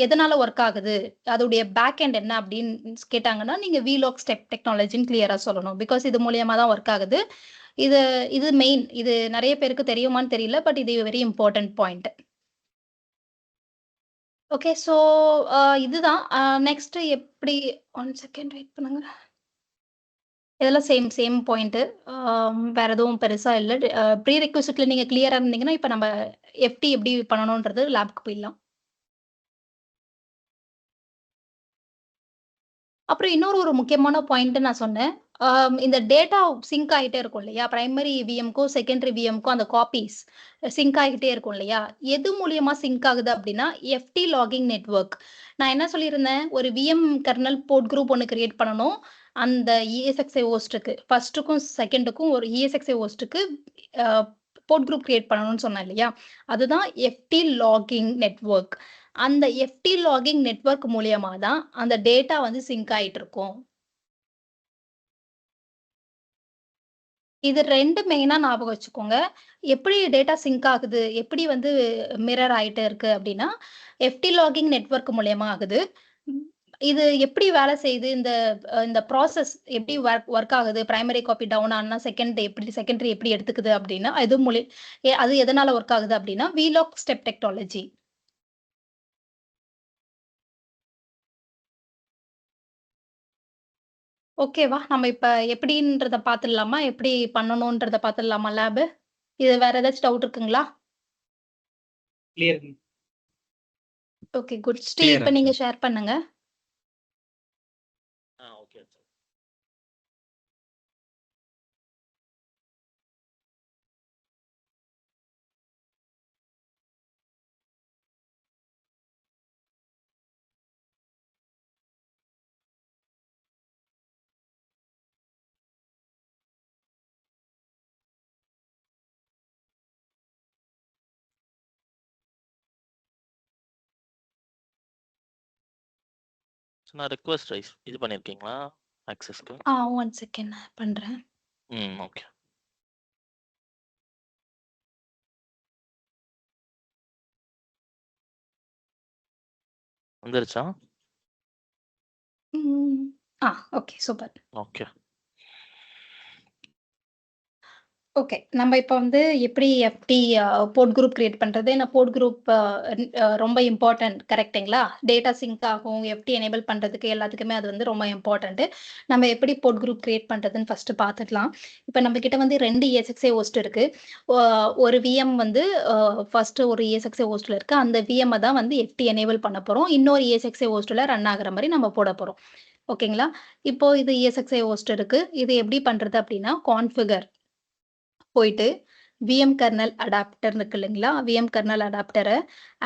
எதனால ஒர்க் ஆகுது? அதோடைய பேக் எண்ட் என்ன அப்படின்னு கேட்டாங்கன்னா, நீங்க வீலாக் ஸ்டெப் டெக்னாலஜின்னு கிளியரா சொல்லணும். பிகாஸ் இது மூலியமா தான் ஒர்க் ஆகுது. இது இது மெயின். இது நெறைய பேருக்கு தெரியுமான்னு தெரியல. பட் இது very important point. Okay. So இதுதான். நெக்ஸ்ட் எப்படி 1 செகண்ட் வெயிட் பண்ணுங்க. இதெல்லாம் சேம் பாயிண்ட். வேற எதுவும் பெருசா இல்ல. ப்ரீ ரெக்விசிட்ல நீங்க கிளியரா இருந்தீங்கன்னா, இப்ப நம்ம எஃப்டி எப்படி பண்ணணும்ன்றது லேப்க்கு போயிடலாம். அப்புறம் இன்னொரு முக்கியமான பாயிண்ட் நான் சொன்னேன். இந்த டேட்டா சிங்க் ஆயிட்டே இருக்கும் இல்லையா? பிரைமரி விஎம்க்கும், செகண்டரி விஎம்க்கும் அந்த காப்பீஸ் சிங்க் ஆகிட்டே இருக்கும் இல்லையா? எது மூலியமா சிங்க் ஆகுது அப்படின்னா, எஃப்டி லாகிங் நெட்வொர்க். நான் என்ன சொல்லியிருந்தேன்? ஒரு விஎம் கர்னல் போர்ட் குரூப் ஒண்ணு கிரியேட் பண்ணணும். அந்த இஎஸ்எக்ஸ்ஐ ஹோஸ்ட்க்கு ஃபர்ஸ்ட்டுக்கும், செகண்டுக்கும் ஒரு இஎஸ்எக்ஸ்ஐ ஹோஸ்ட்க்கு போர்ட் குரூப் கிரியேட் பண்ணணும்னு சொன்னேன் இல்லையா? அதுதான் எஃப்டி லாகிங் நெட்வொர்க். அந்த எஃப்டி லாகிங் நெட்வொர்க் மூலியமா தான் அந்த டேட்டா வந்து சிங்க் ஆயிட்டு இருக்கும். இது 2 மெயினா ஞாபகம் வச்சுக்கோங்க. எப்படி டேட்டா சிங்க் ஆகுது? எப்படி வந்து மிரர் ஆயிட்டு இருக்கு அப்படின்னா, எஃப்டி லாகிங் நெட்வொர்க் மூலியமா ஆகுது. ம். இது எப்படி வேலை செய்யுது? இந்த ப்ராசஸ் எப்படி ஒர்க் ஆகுது? பிரைமரி காப்பி டவுன் ஆனா செகண்டரி எப்படி எடுத்துக்குது அப்படின்னா, அது எதனால ஒர்க் ஆகுது அப்படின்னா, வீலாக் ஸ்டெப் டெக்னாலஜி. ஓகேவா? நம்ம இப்ப எப்படின்றத பார்த்துடலாமா? எப்படி பண்ணணும்ன்றத பார்த்துடலாமா லேபு? இது வேற ஏதாச்சும் டவுட் இருக்குங்களா? Clear. Okay good. Sri clear இப்ப ஆச்சு. நீங்க ஷேர் பண்ணுங்க. ஓகே. நான் ரிக்வெஸ்ட் இது பண்ணிருக்கீங்களா ஆக்சஸ்க்கு? 1 செகண்ட் நான் பண்றேன். ஓகே. வந்துருச்சா? Okay super. ஓகே. ஓகே. நம்ம இப்ப வந்து எப்படி எஃப்டி போர்ட் குரூப் கிரியேட் பண்றது? ஏன்னா போர்ட் குரூப் ரொம்ப இம்பார்ட்டன்ட் கரெக்ட்டுங்களா? டேட்டா சிங்க் ஆகும். எஃப்டி எனேபிள் பண்றதுக்கு எல்லாத்துக்குமே அது வந்து ரொம்ப இம்பார்ட்டன்ட். நம்ம எப்படி போர்ட் குரூப் கிரியேட் பண்றதுன்னு ஃபர்ஸ்ட் பார்த்துடலாம். இப்ப நம்ம கிட்ட வந்து 2 இஎஸ்எக்ஸ்ஐ ஹோஸ்ட் இருக்கு. ஒரு விஎம் வந்து ஃபர்ஸ்ட் ஒரு இஎஸ்எக்ஸ்ஐ ஹோஸ்ட்ல இருக்கு. அந்த விஎம் தான் வந்து எஃப்டி எனேபிள் பண்ண போறோம். இன்னொரு இஎஸ்எக்ஸ்ஐ ஹோஸ்ட்ல ரன் ஆகுற மாதிரி நம்ம போட போறோம். ஓகேங்களா? இப்போ இது இஎஸ்எக்ஸ்ஐ ஹோஸ்ட் இருக்கு. இது எப்படி பண்றது அப்படின்னா, கான்ஃபிகர் போயிட்டு விஎம் கர்னல் அடாப்டர் இருக்கு இல்லைங்களா? விஎம் கர்னல் அடாப்டர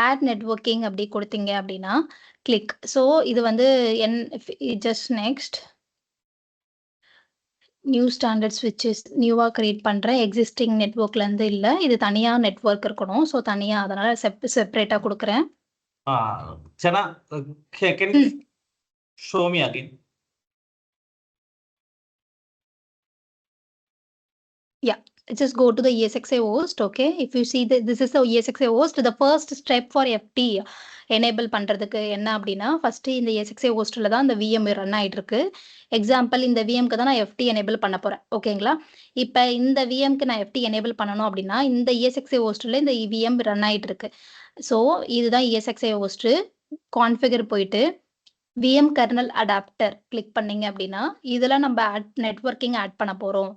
ஆட் நெட்வொர்க்கிங் அப்படி கொடுத்தீங்க அப்படின்னா கிளிக். ஸோ இது வந்து ஜஸ்ட் நெக்ஸ்ட் நியூ ஸ்டாண்டர்ட் ஸ்விட்சஸ் நியூவா கிரியேட் பண்றேன். எக்ஸிஸ்டிங் நெட்வொர்க்ல இருந்து இல்ல. இது தனியா நெட்வொர்க் இருக்கணும். ஸோ தனியா அதனால செப்பரேட்டா கொடுக்குறேன். Chana, can you show me again? Yeah, just go to the ESXi host. Okay, if you see this is the ESXi host. The first step for FT enable பண்றதுக்கு என்ன அப்படின்னா, ஃபர்ஸ்ட் இந்த ESXi hostல தான் இந்த VM ரன் ஆயிட்டு இருக்கு. எக்ஸாம்பிள் இந்த VMக்கு தான் நான் FT enable பண்ண போறேன். ஓகேங்களா? இப்ப இந்த VMக்கு நான் FT enable பண்ணணும் அப்படின்னா, இந்த ESXi hostல இந்த VM ரன் ஆயிட்டு இருக்கு. ஸோ இதுதான் ESXi host. கான்ஃபிகர் போயிட்டு VM kernel adapter கிளிக் பண்ணீங்க அப்படின்னா, இதுல நம்ம நெட்வொர்க்கிங் ஆட் பண்ண போறோம்.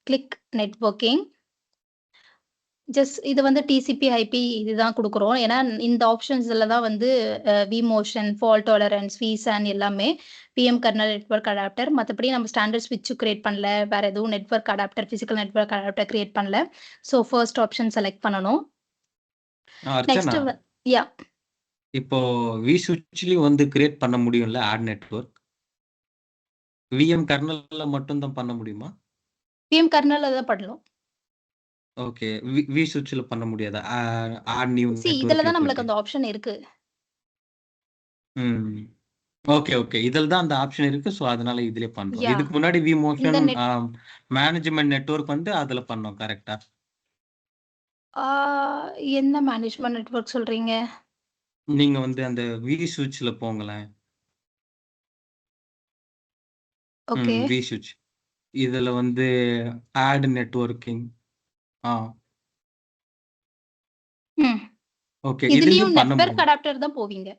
Click networking. ஜஸ்ட் இது வந்து டிசிபி ஐபி இதுதான் கொடுக்குறோம். ஏன்னா இந்த ஆப்ஷன்ஸ்ல தான் வந்து விமோஷன், ஃபால்ட் டாலரன்ஸ், விசான் எல்லாமே பிஎம் கர்னல் நெட்வொர்க் அடாப்டர். மற்றபடி நம்ம ஸ்டாண்டர்ட் ஸ்விட்ச் கிரியேட் பண்ணல. வேற எதுவும் network adapter, physical network adapter create பண்ணல. ஸோ ஃபர்ஸ்ட் ஆப்ஷன் செலக்ட் பண்ணணும். நெக்ஸ்ட் யா இப்போ vSwitchலயும் வந்து கிரியேட் பண்ண முடியும்ல ஆட் நெட்வொர்க்? விஎம் கர்னல்ல மட்டும் தான் பண்ண முடியுமா? விஎம் கர்னல்ல தான் பண்ணலாம். ஓகே. vSwitchல பண்ண முடியாதா? ஆட் நியூ சி இதுல நெட்வொர்க்ல தான் நம்மளுக்கு போயிட்டு. அந்த ஆப்ஷன் இருக்கு. ம். Okay, okay. இதில தான் அந்த ஆப்ஷன் இருக்கு. ஸோ, அதனால இதிலயே பண்றோம். யா இதுக்கு முன்னாடி இந்த vMotion நெட் மேனேஜ்மென்ட் நெட்வொர்க் வந்து அதுல பண்ணோம். கரெக்ட்டா? ஆ என்ன மேனேஜ்மென்ட் நெட்வொர்க் சொல்றீங்க? நீங்க வந்து அந்த vSwitchல போங்களேன். ஓகே. vSwitch. இதுல வந்து ஆட் நெட்வொர்க்கிங். ஆ. ம். ஓகே. இதுலயும் இதுலயும் பண்ண நெட்வொர்க் முடியும். அடாப்டர் தான் போவீங்க.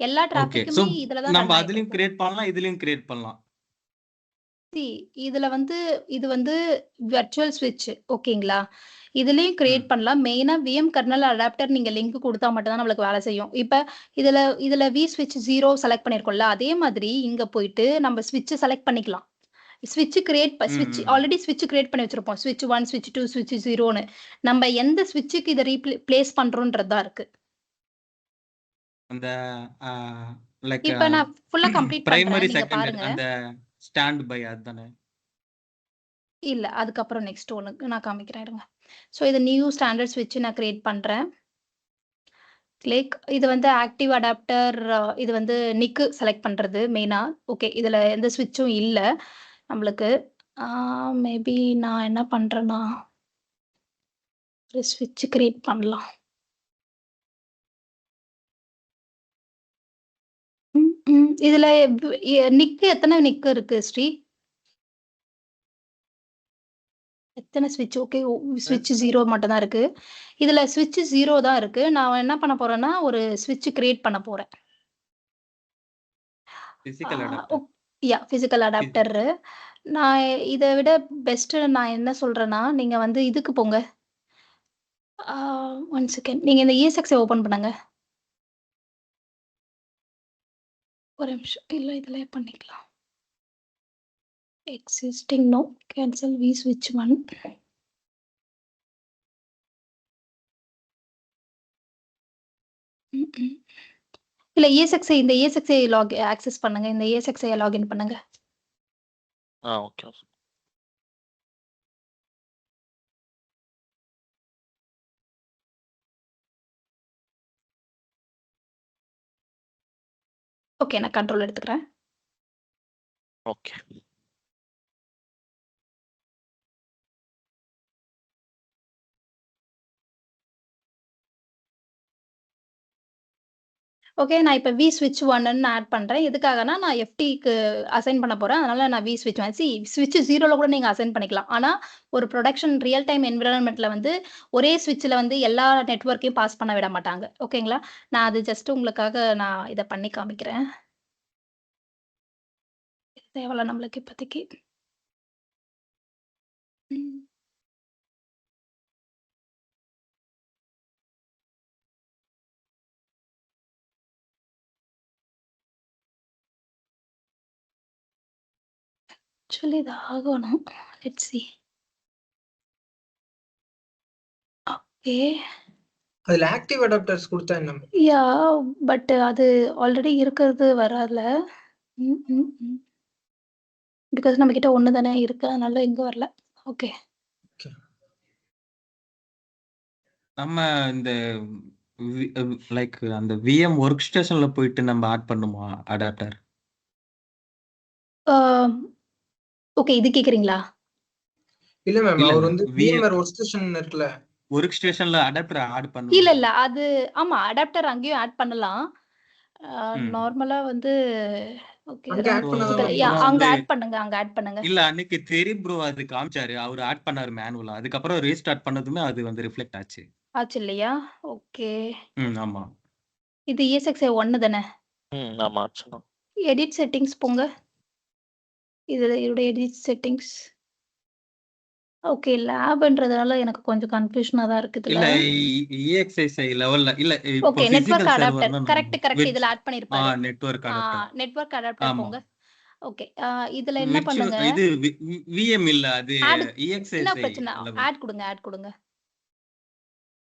எல்லா ஓகே. ஸோ, டிராஃபிக்குமே இதுல தான் நம்ப ரன் ஆயிட்டு அதுலயும் இருக்கும். கிரியேட் பண்ணலாம். இதுலயும் கிரியேட் பண்ணலாம். சி இதுல வந்து இது வந்து விர்ச்சுவல் ஸ்விட்ச் ஓகேங்களா? இதுலயும் ம். கிரியேட் பண்ணலாம். மெயினா விஎம் கர்னல் அடாப்டர் நீங்க லிங்க் குடுத்தா மட்டும் தான் நம்மளுக்கு வேலை செய்யும். இப்ப இதுல vSwitch 0 செலக்ட் பண்ணியிருக்கோம்ல, அதே மாதிரி இங்க போயிட்டு நம்ம ஸ்விட்ச் செலக்ட் பண்ணிக்கலாம். ஸ்விட்ச் ம், ஸ்விட்ச் ம். ஆல்ரெடி ஸ்விட்ச் கிரியேட் பண்ணி வச்சிருப்போம். ஸ்விட்ச் 1, ஸ்விட்ச் 2, ஸ்விட்ச் 0ன்னு. நம்ம எந்த ஸ்விட்சுக்கு இத பிளேஸ் பண்றோம்ன்றது தான் இருக்கு. அந்த ஆ லைக் இப்ப நான் ஃபுல்லா கம்ப்ளீட் பண்றேன். பிரைமரி, நீங்க செகண்டரி பாருங்க. அந்த ஸ்டாண்ட் பை அதுதானே? இல்ல. அதுக்கப்புறம் நெக்ஸ்ட் ஒண்ணுக்கு நான் காமிக்கிறேன் இருங்க. ஸோ இது நியூ ஸ்டாண்டர்ட் ஸ்விட்ச் நான் கிரியேட் பண்றேன். கிளிக் இது வந்து ஆக்டிவ் அடாப்டர் இது வந்து நிக்கு செலக்ட் பண்றது மெயினா. ஓகே. இதுல எந்த ஸ்விட்சும் இல்ல நம்மளுக்கு. ஆ மேபி நான் என்ன பண்றேன்னா, ஒரு ஸ்விட்ச் கிரியேட் பண்ணலாம். இதுல நிக்கு எத்தன நிக்கு இருக்கு ஸ்ரீ? எத்தன ஸ்விட்ச்? ஓகே. ஸ்விட்ச் 0 மட்டும் தான் இருக்கு. இதுல ஸ்விட்ச் 0 தான் இருக்கு. நான் என்ன பண்ண போறேன்னா, ஒரு ஸ்விட்ச் கிரியேட் பண்ண போறேன். பிசிக்கல் ஓ அடாப்டர். Physical adapter. நான் இத விட பெஸ்ட் நான் என்ன சொல்றேன்னா, நீங்க வந்து இதுக்கு போங்க. ஆ 1 செகண்ட். நீங்க இந்த ESXஐ ஓப்பன் பண்ணுங்க. ஒரு நிமிஷம். இல்ல இதுலயே பண்ணிக்கலாம். Existing no. Cancel vSwitch 1. இல்ல இந்த ESXஐ ஆக்சஸ் பண்ணுங்க. இந்த ESXஐ லாகின் பண்ணுங்க. ஓகே. ஓகே. நான் கண்ட்ரோல் எடுத்துக்கிறேன். ஓகே. ஓகே. நான் இப்ப vSwitch 1ன்னு ஆட் பண்றேன். எதுக்காகன்னா, நான் FTக்கு அசைன் பண்ண போறேன். அதனால நான் vSwitch 1 ஸ்விட்ச் 0ல கூட நீங்க அசைன் பண்ணிக்கலாம். ஆனா, ஒரு புரொடக்ஷன் ரியல் டைம் என்வைரன்மென்ட்ல வந்து ஒரே ஸ்விட்ச்ல வந்து எல்லா நெட்வொர்க்கையும் பாஸ் பண்ண விட மாட்டாங்க. ஓகேங்களா? நான் அது ஜஸ்ட் உங்களுக்காக நான் இத பண்ணி காமிக்கிறேன். தேவல்ல நம்மளுக்கு இப்போதைக்கு. ம். ஆக்சுவலி இது ஆகணும். Let's see. ஓகே. அதுல ஆக்டிவ் அடாப்டர்ஸ் கொடுத்தா என்ன? பட் அது ஆல்ரெடி இருக்கிறது வராதுல. பிகாஸ் நம்ம கிட்ட ஒண்ணு தானே இருக்கு. அதனால இங்க வரல. ஓகே. நம்ம இந்த லைக் அந்த விஎம் ஒர்க் ஸ்டேஷன்ல போயிட்டு நம்ம ஆட் பண்ணுமா அடாப்டர்? ஓகே. இது கேக்குறீங்களா? இல்ல மேம். இல்ல, அவர் இல்ல. வந்து VMware ஒர்க் ஸ்டேஷன் இருக்குல்ல. ஒர்க் ஸ்டேஷன்ல அடாப்டர் ஆட் இல்ல, பண்ணுவீங்களா? இல்ல. அது ஆமா. அடாப்டர் அங்கேயும் ஆட் பண்ணலாம். ம். நார்மலா வந்து ஓகே. அங்க ரன் ஆட் ஸோ, பண்ணாதான் பிசிக்கல் மேம் அங்க வந்து ஆட் பண்ணுங்க. அங்க ஆட் பண்ணுங்க. இல்ல அன்னைக்கு தெரியும் ப்ரோ அது காமிச்சாரு. அவரு ஆட் பண்ணாரு மேனுவலா. அதுக்கப்புறம் ரீஸ்டார்ட் பண்ணதுமே அது வந்து ரிஃப்ளெக்ட் ஆச்சு. ஆச்சு இல்லையா? ஓகே. ஆமா. இது ESXi 1 தானே? ஆமா. ஆச்சுண்ணா. எடிட் செட்டிங்ஸ் போங்க. இதோட எடிட் செட்டிங்ஸ். ஓகே. லேப்ன்றதுனால எனக்கு கொஞ்சம் கன்ஃப்யூஷனா தான் இருக்கு இதுல. இல்ல EXSI லெவல்ல இல்ல இப்போ ஓகே. Network physical adapter. சர்வர்னா கரெக்ட். இதுல ஆட் பண்ணிருப்பாரு. Network adapter. நெட்வொர்க் அடாப்டர் ஆமா. போங்க. ஓகே. இதுல என்ன பண்ணுங்க? இது விஎம் இல்ல அது ஆட் என்ன EXSI பிரச்சனை? லெவல். ஆட் குடுங்க.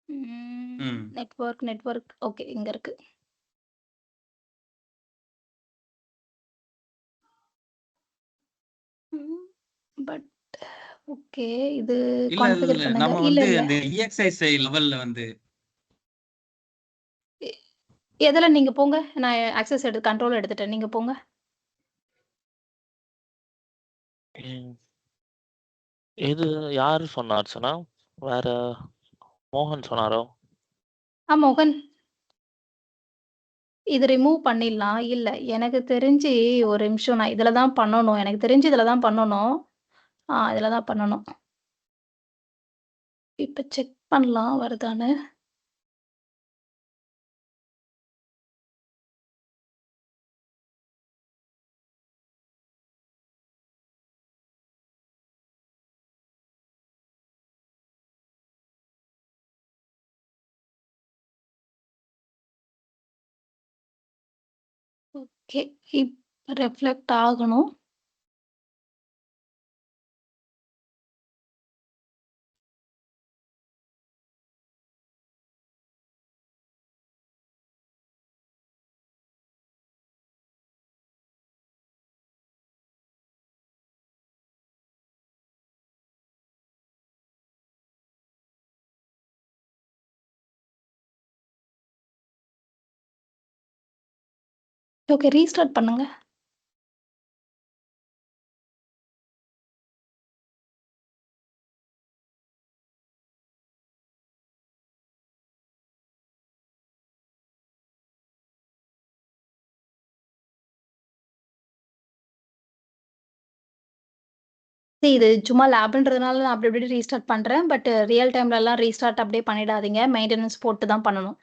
ம். நெட்வொர்க். ஓகே. இங்க இருக்கு. But okay. இது இல்ல, கான்ஃபிகர் இல்ல. பண்ணுங்க. நம்ம இல்ல, வந்து இல்ல. அந்த EXISI லெவல்ல வந்து எ எதுல நீங்க போங்க. நான் ஆக்சஸ் கண்ட்ரோல் எடுத்துட்டேன். நீங்க போங்க. ம். இது யாரு சொன்னா அர்ச்சனா? வேற மோகன் சொன்னாரோ? மோகன். இது ரிமூவ் பண்ணிடலாம். இல்ல. எனக்கு தெரிஞ்சு ஒரு நிமிஷம் நான் இதுல தான் பண்ணணும். எனக்கு தெரிஞ்சு இதுல தான் பண்ணணும். இதுல தான் பண்ணணும். இப்ப செக் பண்ணலாம் வருதான்னு. ஓகே. இப்ப ரிஃப்ளெக்ட் ஆகணும். ஓகே. ரீஸ்டார்ட் பண்ணுங்க. இது சும்மா லேப்ன்றதுனால நான் அப்படி இப்படி ரீஸ்டார்ட் பண்றேன். பட் ரியல் டைம்லலாம் ரீஸ்டார்ட் அப்படியே பண்ணிடாதீங்க. மெயின்டனன்ஸ் போட்டு தான் பண்ணணும்.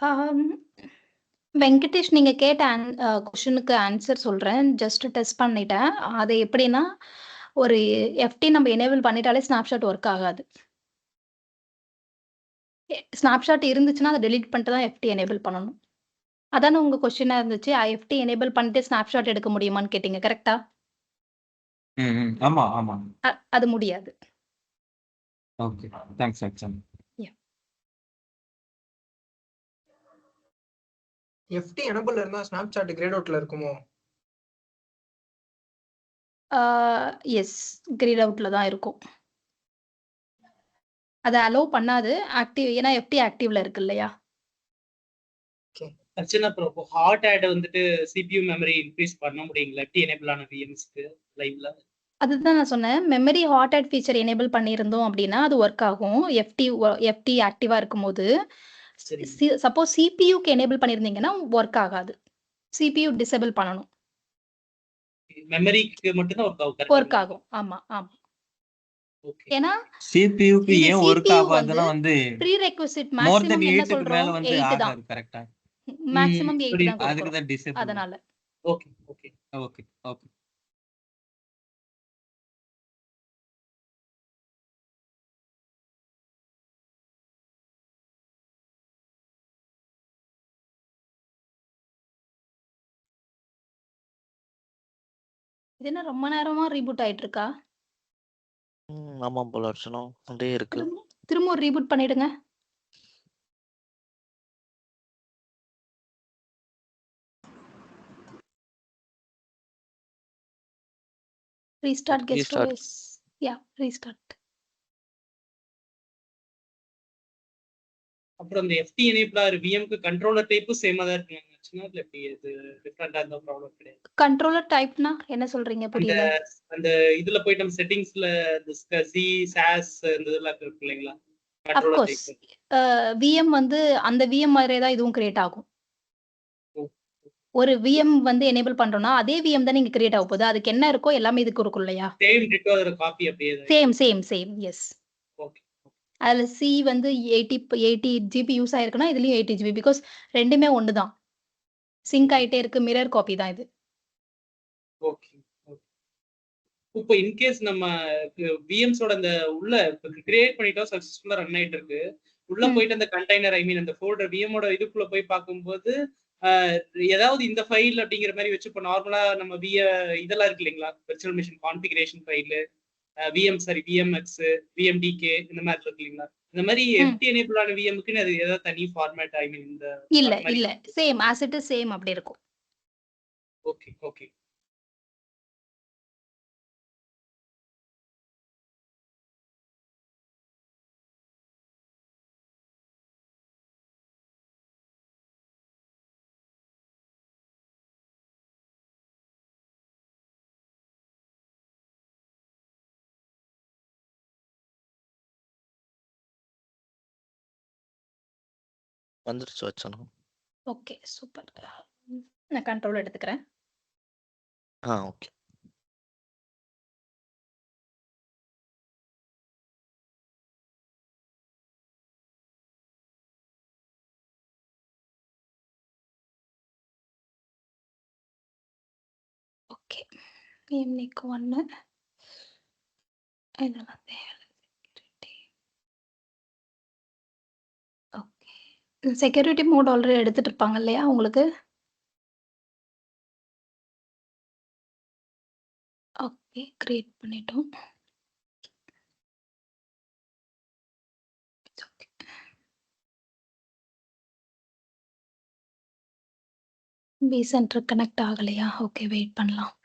ஆம். வெங்கடேஷ் நீங்க கேட்ட கொஸ்டினுக்கு ஆன்சர் சொல்றேன். ஜஸ்ட் டெஸ்ட் பண்ணிட்டேன். அது எப்படின்னா, ஒரு எஃப்டி நம்ம எனேபிள் பண்ணிட்டாலே ஸ்னாப்ஷாட் ஒர்க் ஆகாது. ஸ்னாப்ஷாட் இருந்துச்சுன்னா, அத டெலீட் பண்ணிட்டு தான் எஃப்டி எனேபிள் பண்ணணும். அதானே உங்க கொஸ்டினா இருந்துச்சு. எஃப்டி எனேபிள் பண்ணிட்டு ஸ்னாப்ஷாட் எடுக்க முடியுமான்னு கேட்டீங்க. கரெக்ட்டா? ஆமா, ஆமா. அது முடியாது. Okay. Thanks action. FT enable இருந்தா ஸ்னாப்சாட் கிரேட் அவுட்ல இருக்குமோ? எஸ். கிரேட் அவுட்ல தான் இருக்கும். அத அலோவ் பண்ணாது. ஏன்னா எஃப்டி ஆக்டிவ்ல இருக்கு இல்லையா? அர்ச்சனா ப்ரோ, இப்போ ஹாட் ஆட் வந்துட்டு சிபியூ மெமரி இன்க்ரீஸ் பண்ண முடியுங்களா? எஃப்டி எனேபிள் ஆன விஎம்ஸ்க்கு லைவ்ல? அதுதான் நான் சொன்னேன். Memory hot add feature enable பண்ணியிருந்தோம் அப்படின்னா, அது ஒர்க் ஆகும். எஃப்டி ஆக்டிவா இருக்கும்போது. சப்போஸ் சிபியூக்கு எனேபிள் பண்ணியிருந்தீங்கன்னா ஒர்க் ஆகாது. சிபியூ டிசேபிள் பண்ணணும். மெமரிக்கு மட்டும் தான் ஒர்க் ஆகும். ஒர்க் ஆகும். ஆமா, ஆமா. ஓகே. ஏன்னா சிபியூக்கு இது ஏன் ஒர்க் சிபியூ ஆகாதுன்னா வந்து ப்ரீரெக்விசிட் மோர் தென் மேக்ஸிமம் என்ன 8க்கு சொல்றோம்? மேல வந்து 8 தான். ஆகாது. கரெக்ட்டா? மேக்ஸிமம் 8 புரியுது. தான் அதுக்கு கொடுக்கிறோம். தான் டிசேபிள். அதனால. Okay, okay. Okay, okay. இது என்ன ரொம்ப நேரமா ரீபூட் ஆயிட்டு இருக்கா? ஆமா போல அர்ச்சனா. அப்படியே இருக்கு. திரும்ப ஒரு ரீபூட் பண்ணிடுங்க. Restart guest Restart. OS. Yeah, restart. அப்புறம் இந்த எஃப்டி எனேபிள் விஎம்க்கு கண்ட்ரோலர் டைப்பும் சேமா தான் இருக்குங்க. இல்ல எப்படி இது டிஃபரெண்டா இருந்த ப்ராப்ளம் கிடையாது. கண்ட்ரோலர் டைப்னா என்ன சொல்றீங்க? புரியல. அந்த இதுல போயிட்டு நம்ம செட்டிங்ஸ்ல சி சாஸ் இந்த இதெல்லாம் இருக்கு இல்லைங்களா? Of controller course. Type. VM அந்த விஎம் மாதிரியே தான் இதுவும் கிரியேட் ஆகும். ஒரு விஎம் எனேபிள் பண்றோம்னா அதே விஎம் தான் நீங்க கிரியேட் ஆக போகுது. அதுக்கு என்ன இருக்கோ எல்லாமே இதுக்கு இருக்கும் இல்லையா? சேம் டிட்டோ அதோட காப்பி அப்படியே தான். சேம். எஸ். ஓகே. அதுல சி 80 ஜிபி யூஸ் ஆயிருக்குன்னா இதுலயும் 80 ஜிபி. பிகாஸ் ரெண்டுமே ஒன்று தான். சிங்க் ஆயிட்டே இருக்கு. மிரர் காப்பி தான் இது. ஓகே. இப்போ இன்கேஸ் நம்ம விஎம்ஸோட அந்த உள்ள கிரியேட் பண்ணிட்டோம், சக்சஸ்ஃபுல்லா ரன் ஆயிட்டு இருக்கு. உள்ள போயிட்டு அந்த கண்டெய்னர் அந்த ஃபோல்டர் விஎமோட இதுக்குள்ள போய் பார்க்கும்போது ஏதாவது இந்த ஃபைல் அப்படிங்கிற மாதிரி வச்சு இப்போ நார்மலா நம்ம இதெல்லாம் இருக்கு இல்லைங்களா? விர்ச்சுவல் மிஷின் கான்ஃபிகரேஷன் ஃபைல், விஎம்எக்ஸ், விஎம்டிகே இந்த மாதிரி இருக்கு இல்லைங்களா? இந்த மாதிரி எஃப்டி எனேபிள் ஆன விஎம்க்கு அது ஏதாவது தனி ஃபார்மேட் இந்த இல்ல same as it is same அப்படி இருக்கும். ஓகே. வந்துருச்சு அர்ச்சனா. Okay, super. நான் கண்ட்ரோல் எடுத்துக்கிறேன். ஓகே. ஓகே. இன்னைக்கு 1 இதெல்லாம் ஓகே. செக்யூரிட்டி மோட் ஆல்ரெடி எடுத்துட்டு இருப்பாங்க இல்லையா உங்களுக்கு? ஓகே, கிரியேட் பண்ணிட்டோம். vCenter கனெக்ட் ஆகலையா? ஓகே, வெயிட் பண்ணலாம்.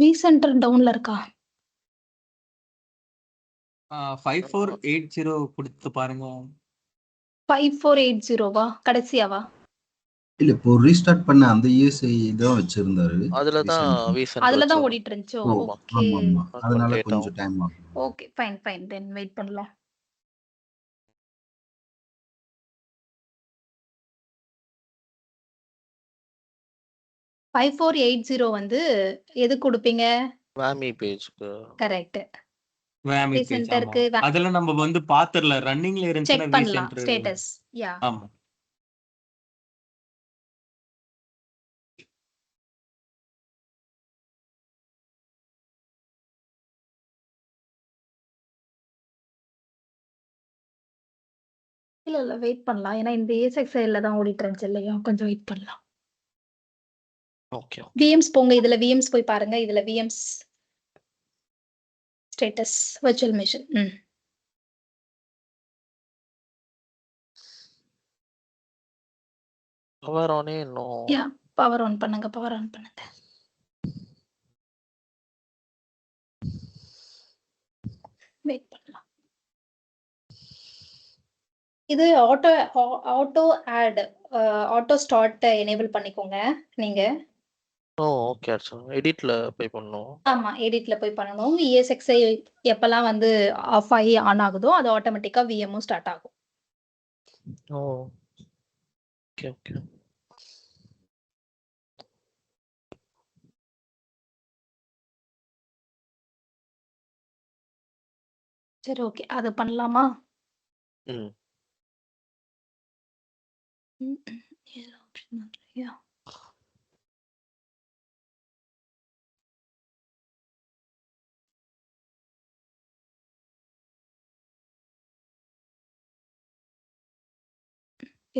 vCenter டவுன்ல இருக்கா? 5480 கொடுத்து பாருங்க. 5480வா கடைசியாவா? இல்ல இப்போ ரீஸ்டார்ட் பண்ண அந்த இஎஸ்ஐ தான் வச்சிருந்தாரு அதுலதான் recent-ஆ. வீசென்ட் அதுல தான் வச்சோம். ஓடிட்டு இருந்துச்சோ? ஓ ஆமா. ஓகே. ஆமா ஆமா அது அதனால லேட் கொஞ்சம் ஆகும். டைம் ஆகும். ஓகே ஃபைன் தென் வெயிட் பண்ணலாம். $5480 வந்து எது கொடுப்பீங்க? வாமி பேஜ்க்கு. கரெக்ட். வேமி பேஜ். ஆமா. சென்டருக்கு அதுல நம்ம வந்து பாத்துரலாம். ரன்னிங்ல செக் இருந்துச்சுன்னா பண்ணலாம் V-Center. ஸ்டேட்டஸ். யா. ஆமா. இல்ல வெயிட் பண்ணலாம். ஏன்னா இந்த ESXIல தான் ஓடிட்டு இருந்துச்சு இல்லையா? கொஞ்சம் வெயிட் பண்ணலாம். ஓகே. விஎம்ஸ் போங்க. இதுல விஎம்ஸ் போய் பாருங்க. இதுல VMs status virtual machine. Power ஆனே இன்னும் யா பவர் ஆன் பண்ணுங்க. பவர் ஆன் பண்ணுங்க. வெயிட் பண்ணலாம். இது auto add auto start enable பண்ணிக்கோங்க நீங்க. ஓகே எடிட்ல போய் பண்ணும். ஆமா எடிட்ல போய் பண்ணணும். ESXi எப்பெல்லாம் வந்து ஆஃப் ஆகி ஆன் ஆகுதோ அது ஆட்டோமேட்டிக்கா விஎம்மும் ஸ்டார்ட் ஆகும். Okay okay. சரி ஓகே அது பண்ணலாமா? ம். ஏதோ ஆப்ஷன் இல்லையா?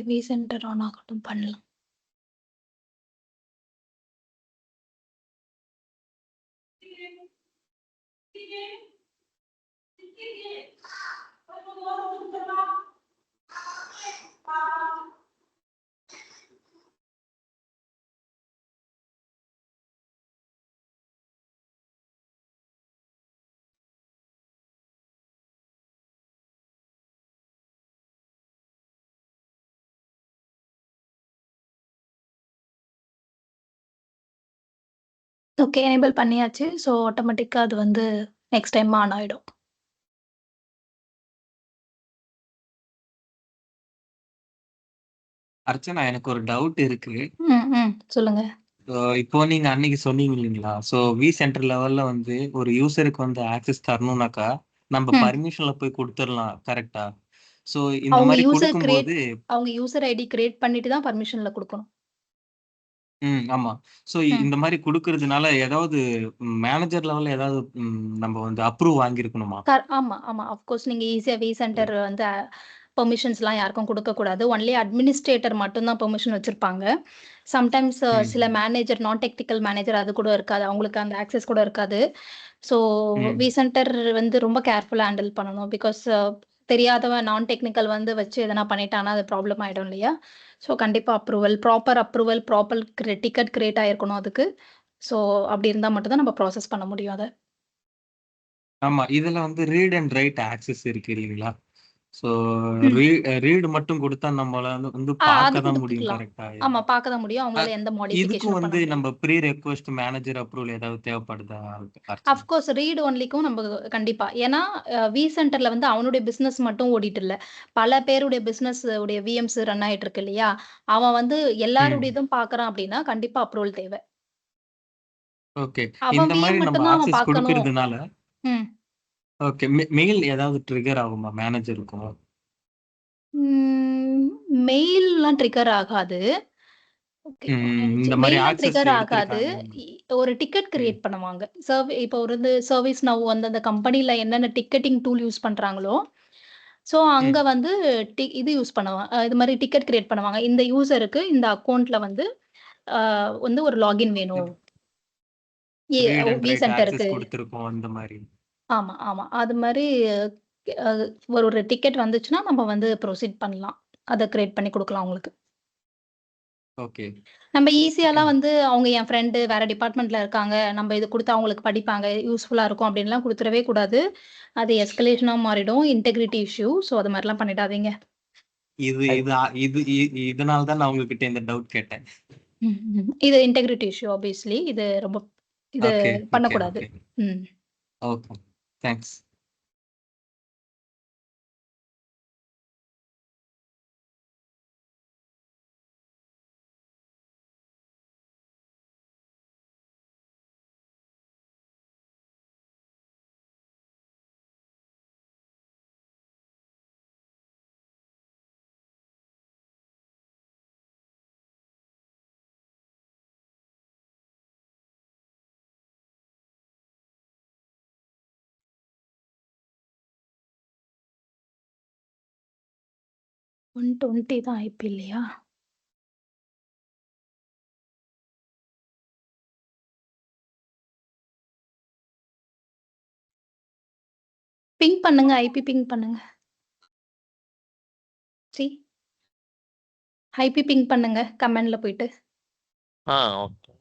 V-Center ஆன் ஆகட்டும் பண்ணலாம். ஓகே எனேபிள் பண்ணியாச்சு. ஸோ ஆட்டோமேட்டிக்கா அது வந்து நெக்ஸ்ட் டைம் ஆன் ஆயிடும். அர்ச்சனா எனக்கு ஒரு டவுட் இருக்கு. சொல்லுங்க. இப்போ நீங்க அன்னைக்கு சொன்னீங்க இல்லைங்களா? ஸோ V-Center லெவல்ல வந்து ஒரு யூசருக்கு வந்து ஆக்சஸ் தரணும்னாக்கா நம்ம பர்மிஷன்ல போய் கொடுத்துடலாம். கரெக்டா? ஸோ இந்த அவங்க மாதிரி யூசர் கொடுக்கும்போது அவங்க யூசர் ஐடி கிரியேட் பண்ணிட்டு தான் பர்மிஷன்ல கொடுக்கணும். ஆமா. ஸோ இந்த மாதிரி கொடுக்கறதுனால ஏதாவது மேனேஜர் லெவல்ல ஏதாவது நம்ம வந்து அப்ரூவ் வாங்கியிருக்கணுமா? ஆமா ஆமா ஆஃப்கோர்ஸ் நீங்க ஈஸியா V-Center வந்து பெர்மிஷன்ஸ்லாம் யாருக்கும் கொடுக்கக்கூடாது. ஒன்லி அட்மினிஸ்ட்ரேட்டர் மட்டும் தான் பெர்மிஷன் வச்சிருப்பாங்க. சம்டைம்ஸ் சில மேனேஜர் நான் டெக்னிக்கல் மேனேஜர் அது கூட இருக்காது. அவங்களுக்கு அந்த ஆக்சஸ் கூட இருக்காது. ஸோ V-Center வந்து ரொம்ப கேர்ஃபுல்லா ஹேண்டில் பண்ணணும். பிகாஸ் தெரியாதவன் நான் டெக்னிக்கல் வந்து வச்சு எதனா பண்ணிட்டானா அது ப்ராப்ளம் ஆயிடும் இல்லையா? ஸோ கண்டிப்பா ப்ராப்பர் அப்ரூவல் டிக்கெட் கிரியேட் ஆயிருக்கணும் அதுக்கு. ஸோ அப்படி இருந்தா மட்டும் தான் நம்ம ப்ராசஸ் பண்ண முடியும் அத. ஆமா. இதுல வந்து ரீட் அண்ட் ரைட் ஆக்சஸ் இருக்கு இல்லைங்களா? ஸோ ரீட் மட்டும் கொடுத்தா நம்மளால வந்து அது பார்க்க தான் முடியும். கொடுத்துக்கலாம். கரெக்டா? ஆமா பார்க்க தான் முடியும். அவங்களால எந்த இதுக்கும் மாடிஃபிகேஷனும் பண்ண வந்து முடியாது. நம்ம ப்ரீ ரெக்வெஸ்ட் மேனேஜர் அப்ரூவல் ஏதாவது தேவைப்படுதா? அஃப்கோர்ஸ் ரீட் ஒன்லிக்கும் நம்ம கண்டிப்பா. ஏன்னா V-Centerல வந்து அவனுடைய பிசினஸ் மட்டும் ஓடிட்டு இல்ல. பல பேருடைய பிசினஸ் உடைய விஎம்ஸ் ரன் ஆயிட்டு இருக்கு இல்லையா? அவன் வந்து எல்லாருடையதும் பார்க்கறான் அப்படின்னா கண்டிப்பா அப்ரூவல் தேவை. ஓகே. அவன் இந்த மாதிரி விஎம் நம்ம மட்டும் தான் அவன் ஆக்சஸ் பார்க்கணும். கொடுக்கறதுனால ஓகே மெயில் ஏதாவது ட்ரிகர் ஆகுமா மேனேஜருக்கும்? மெயில்லாம் ட்ரிகர் ஆகாது. ஓகே இந்த மாதிரி மெயில்லாம் ஆக்சஸ் ட்ரிகர் ஆகாது. எடுத்திருக்காங்க. ஒரு டிக்கெட் கிரியேட் பண்ணுவாங்க. இப்போ வந்து சர்வீஸ் நவ் வந்து அந்த கம்பெனில என்னென்ன டிக்கெட்டிங் டூல் யூஸ் பண்றாங்களோ, ஸோ அங்க வந்து இது யூஸ் பண்ணுவாங்க. இது மாதிரி டிக்கெட் கிரியேட் பண்ணுவாங்க. இந்த யூசருக்கு இந்த அக்கவுண்ட்ல வந்து வந்து ஒரு லாகின் வேணும். ரீட் அண்ட் ரைட் V-Centerக்கு. ஆக்சஸ் கொடுத்திருக்கோம் அந்த மாதிரி. ஆமா ஆமா. அது மாதிரி ஒரு டிக்கெட் வந்துச்சுன்னா நம்ம வந்து ப்ரொசீட் பண்ணலாம். அத கிரியேட் பண்ணி கொடுக்கலாம் உங்களுக்கு. ஓகே. நம்ம ஈஸியாலாம் வந்து அவங்க என் ஃப்ரெண்டு வேற டிபார்ட்மெண்ட்ல இருக்காங்க. நம்ம இது குடுத்தா அவங்களுக்கு படிப்பாங்க. யூஸ்ஃபுல்லா இருக்கும் அப்டின்லாம் குடுத்துறவே கூடாது. அது எஸ்கலேஷனா மாறிடும். Integrity issue. ஸோ அது மாரிலாம் பண்ணிடாதீங்க. இது இது இது இதனால தான் நான் உங்ககிட்ட இந்த டவுட் கேட்டேன். இது இன்டெகிரிட்டி இஷ்யூ ஆப்வியஸ்லி. இது ரொம்ப இது ஓகே, ஓகே, பண்ணக்கூடாது. ஓகே. ம். ஓகே. தேங்க்ஸ். $120 தான் ஐபி இல்லையா? பிங் பண்ணுங்க. ஐபி பிங் பண்ணுங்க. ஐபி பிங் பண்ணுங்க கமெண்ட்ல போயிட்டு. ஓகே.